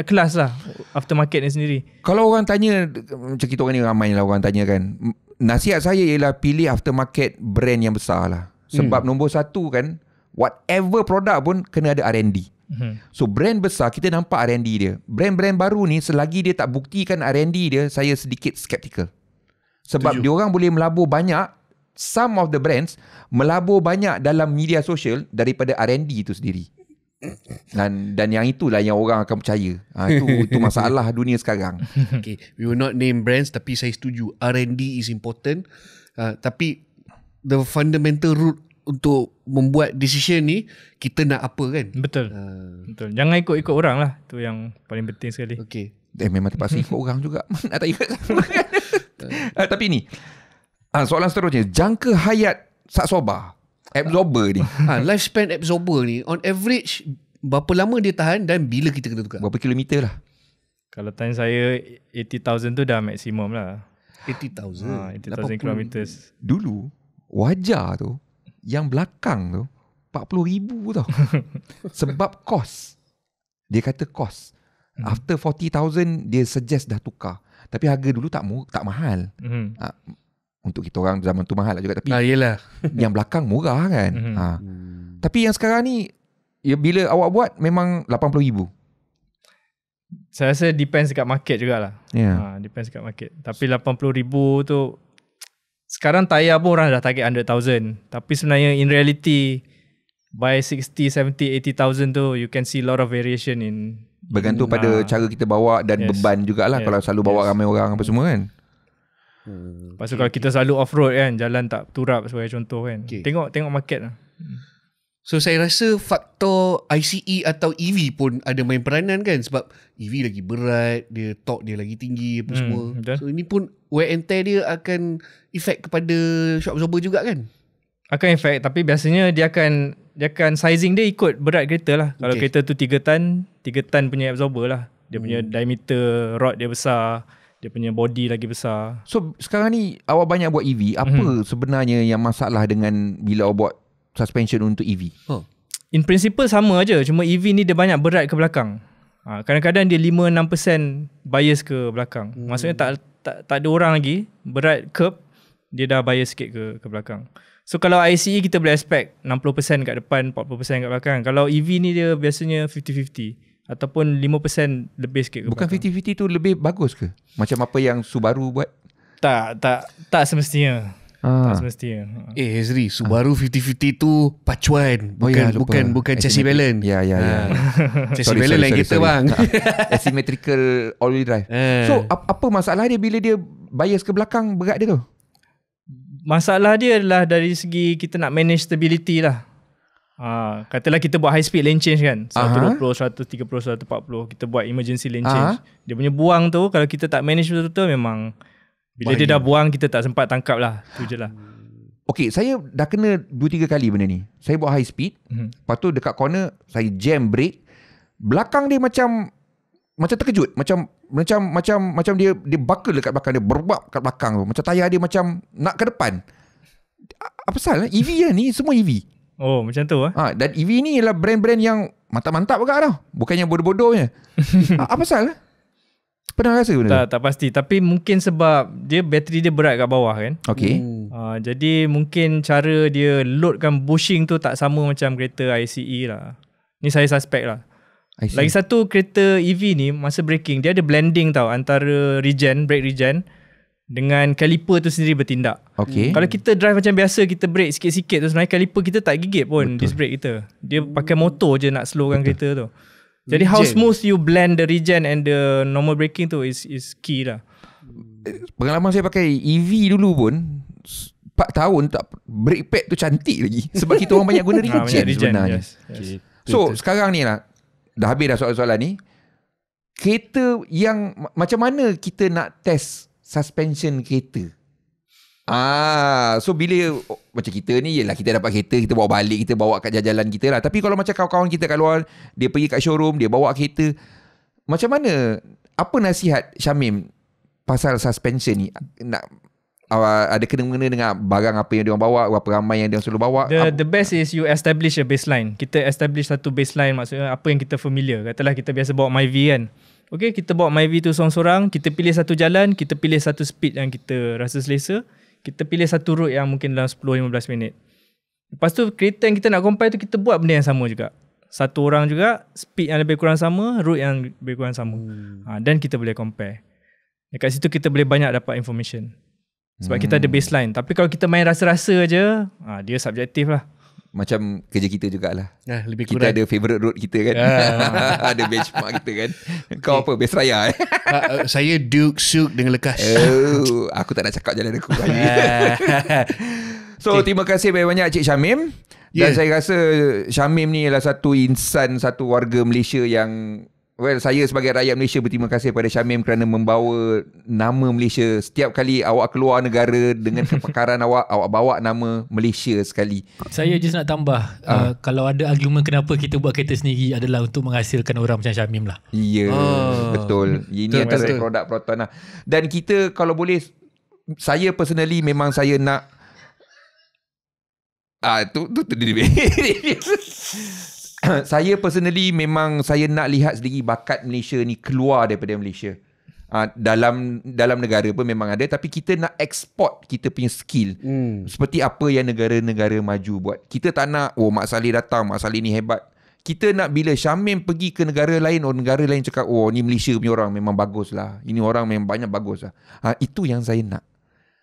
kelas lah aftermarket ni sendiri. Kalau orang tanya, macam kita orang ni ramai lah orang tanya kan, nasihat saya ialah pilih aftermarket brand yang besar lah. Sebab nombor satu kan, whatever produk pun kena ada R&D. So brand besar kita nampak R&D dia. Brand-brand baru ni selagi dia tak buktikan R&D dia, saya sedikit skeptical. Sebab diorang boleh melabur banyak, some of the brands melabur banyak dalam media sosial daripada R&D itu sendiri. Dan yang itulah yang orang akan percaya. Itu masalah dunia sekarang. Okay, we will not name brands, tapi saya setuju R&D is important. Tapi the fundamental root untuk membuat decision ni, kita nak apa kan? Betul. Jangan ikut orang lah. Itu yang paling penting sekali. Okay. Memang terpaksa ikut orang juga. Nak tak ikut. Tapi ni soalan seterusnya, jangka hayat Saxoba absorber ni, lifespan absorber ni on average berapa lama dia tahan dan bila kita kena tukar? berapa kilometer lah? Kalau tanya saya 80,000 tu dah maksimum lah. 80,000. 80,000 kilometers. Dulu Wajar tu yang belakang tu 40,000 tau. Sebab kos. Dia kata kos. After 40,000 dia suggest dah tukar. Tapi harga dulu tak mahal. Untuk kita orang zaman tu mahal lah juga. Tapi yelah. yang belakang murah kan. Tapi yang sekarang ni, ya, bila awak buat memang 80,000. Saya rasa depends dekat market jugalah. Depends dekat market. Tapi 80,000 tu sekarang tayar pun orang dah target 100,000. Tapi sebenarnya in reality by 60, 70, 80,000 tu you can see a lot of variation in bergantung pada cara kita bawa dan beban jugalah. Kalau selalu bawa ramai orang apa semua kan. Lepas tu kalau kita selalu off-road kan, jalan tak turap sebagai contoh kan. Tengok market lah. So saya rasa faktor ICE atau EV pun ada main peranan kan, sebab EV lagi berat, dia torque dia lagi tinggi apa semua. Betul. So ini pun wear and tear dia akan efek kepada shock absorber juga kan? Akan efek, tapi biasanya dia akan sizing dia ikut berat kereta lah. Kalau kereta tu 3 ton punya absorber lah. Dia punya diameter rod dia besar, dia punya body lagi besar. So sekarang ni awak banyak buat EV, apa sebenarnya yang masalah dengan bila awak buat suspension untuk EV? In principle sama aja, cuma EV ni dia banyak berat ke belakang. Kadang-kadang dia 5-6% bias ke belakang. Maksudnya tak ada orang lagi, berat curb dia dah bias sikit ke belakang. So kalau ICE kita boleh expect 60% kat depan, 40% kat belakang. Kalau EV ni dia biasanya 50-50 ataupun 5% lebih sikit ke Bukan belakang. 50-50 tu lebih bagus ke? Macam apa yang Subaru buat? Tak semestinya. Tak semestinya. Hazri, Subaru 50-50 tu pacuan, bukan chassis balance. Ya. Chassis balance lain kita bang. Asymmetrical all-wheel drive. So apa masalah dia bila dia bias ke belakang berat dia tu? Masalah dia adalah dari segi kita nak manage stability lah. Katalah kita buat high speed lane change kan, 120, 130, 140, kita buat emergency lane change. Dia punya buang tu kalau kita tak manage betul-betul memang bila dia dah buang kita tak sempat tangkap lah. Tu je lah. Okay, saya dah kena 2-3 kali benda ni. Saya buat high speed, lepas tu dekat corner saya jam brake, belakang dia macam terkejut, macam dia buckle dekat belakang dia, berbab kat belakang tu. Macam tayar dia macam nak ke depan. Apa pasal? EV lah ni, semua EV. Oh, macam tu dan EV ni ialah brand-brand yang mantap-mantap agak tau. Bukan yang bodoh-bodohnya. Apa pasal? Pernah rasa benda tu? Tak pasti. Tapi mungkin sebab dia bateri dia berat kat bawah kan. Okay. Jadi mungkin cara dia loadkan bushing tu tak sama macam kereta ICE lah. Ni saya suspect lah. Lagi satu, kereta EV ni masa braking dia ada blending tau antara brake regen dengan caliper tu sendiri bertindak. Okay. Kalau kita drive macam biasa, kita brake sikit-sikit tu sebenarnya caliper kita tak gigit pun disc brake kita. Dia pakai motor je nak slowkan kereta tu. Jadi how smooth you blend the regen and the normal braking tu is key lah. Pengalaman saya pakai EV dulu pun 4 tahun tak, brake pad tu cantik lagi. Sebab kita orang banyak guna regen sebenarnya. Yes. So sekarang ni lah, dah habis dah soalan-soalan ni. Kereta yang macam mana kita nak test suspension kereta? So bila macam kita ni, yelah kita dapat kereta, kita bawa balik, kita bawa kat jalan kita lah. Tapi kalau macam kawan-kawan kita kat luar, dia pergi kat showroom, dia bawa kereta, macam mana, apa nasihat Syamim pasal suspension ni? Ada kena-mengena dengan barang apa yang dia orang bawa, berapa ramai yang dia selalu bawa? The best is you establish a baseline. Kita establish satu baseline, maksudnya apa yang kita familiar. Katalah kita biasa bawa MyV kan. Okay, kita bawa MyV tu sorang-sorang, kita pilih satu jalan, kita pilih satu speed yang kita rasa selesa, kita pilih satu route yang mungkin dalam 10-15 minit. Lepas tu kereta yang kita nak compare tu kita buat benda yang sama juga. Satu orang juga, speed yang lebih kurang sama, route yang lebih kurang sama. Dan kita boleh compare. Dekat situ kita boleh banyak dapat information. Sebab kita ada baseline. Tapi kalau kita main rasa-rasa je, dia subjektif lah. Macam kerja kita jugalah. Lebih kita kurang. ada favourite route kita kan. Ada benchmark kita kan. Kau apa? Best raya Saya Duke Sook dengan lekas. Aku tak nak cakap jalan aku. So terima kasih banyak-banyak Cik Syamim. Dan saya rasa Syamim ni adalah satu insan, satu warga Malaysia yang Well, saya sebagai rakyat Malaysia berterima kasih kepada Syamim kerana membawa nama Malaysia. Setiap kali awak keluar negara dengan kepakaran awak bawa nama Malaysia sekali. Saya just nak tambah, kalau ada argument kenapa kita buat kereta sendiri adalah untuk menghasilkan orang macam Syamim lah. Ya, betul. Ini antara produk Proton lah. Dan kita kalau boleh, saya personally memang saya nak tu saya personally memang saya nak lihat sendiri bakat Malaysia ni keluar daripada Malaysia. Dalam negara pun memang ada, tapi kita nak export kita punya skill. Seperti apa yang negara-negara maju buat. Kita tak nak Mak Saleh datang, Mak Saleh ni hebat. Kita nak bila Syamim pergi ke negara lain, negara lain cakap ni Malaysia punya orang memang bagus lah, ini orang memang banyak bagus lah. Itu yang saya nak.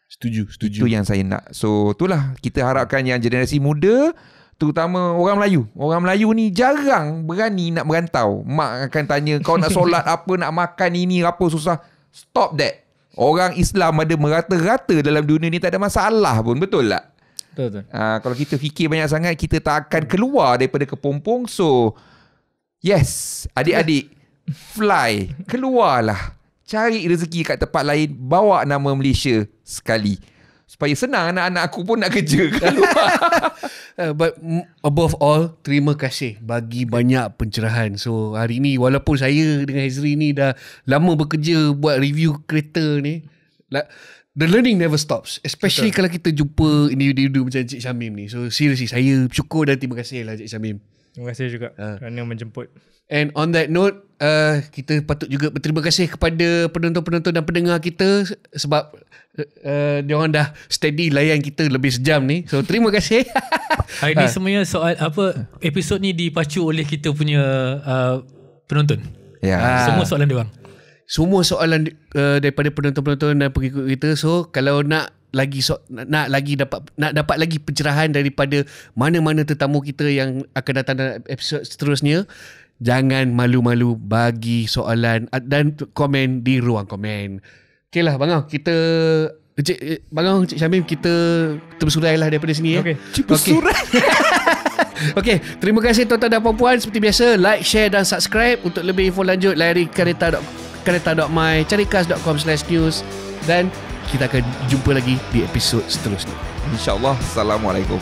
Setuju. Itu yang saya nak. So itulah kita harapkan yang generasi muda, terutama orang Melayu. Orang Melayu ni jarang berani nak merantau. Mak akan tanya, kau nak solat apa, nak makan ini apa susah. Stop that. Orang Islam ada merata-rata dalam dunia ni, tak ada masalah pun. Betul tak? Betul. Kalau kita fikir banyak sangat, kita tak akan keluar daripada kepompong. So yes, adik-adik, fly, keluarlah. Cari rezeki kat tempat lain, bawa nama Malaysia sekali. Supaya senang anak-anak aku pun nak kerja kat luar. But above all, terima kasih bagi banyak pencerahan. So hari ni walaupun saya dengan Hazri ni dah lama bekerja buat review kereta ni, the learning never stops. Especially kalau kita jumpa individu macam Cik Syamim ni. So seriously, saya syukur dan terima kasih lah Cik Syamim. Terima kasih juga kerana menjemput. And on that note, kita patut juga berterima kasih kepada penonton-penonton dan pendengar kita sebab diorang dah steady layan kita lebih sejam ni. So terima kasih. Hari ni semuanya soal episod ni dipacu oleh kita punya penonton. Semua soalan diorang. Semua soalan daripada penonton-penonton dan pengikut kita. So kalau nak dapat lagi pencerahan daripada mana-mana tetamu kita yang akan datang dalam episod seterusnya, jangan malu-malu bagi soalan dan komen di ruang komen. Okey lah Bang Au, kita Cik Syamim, kita bersurai lah daripada sini. Okay. Bersurai. Okey, terima kasih tuan-tuan dan puan-puan. Seperti biasa, like, share dan subscribe. Untuk lebih info lanjut, layari kareta.my, carikas.com/news, dan kita akan jumpa lagi di episod seterusnya. InsyaAllah. Assalamualaikum.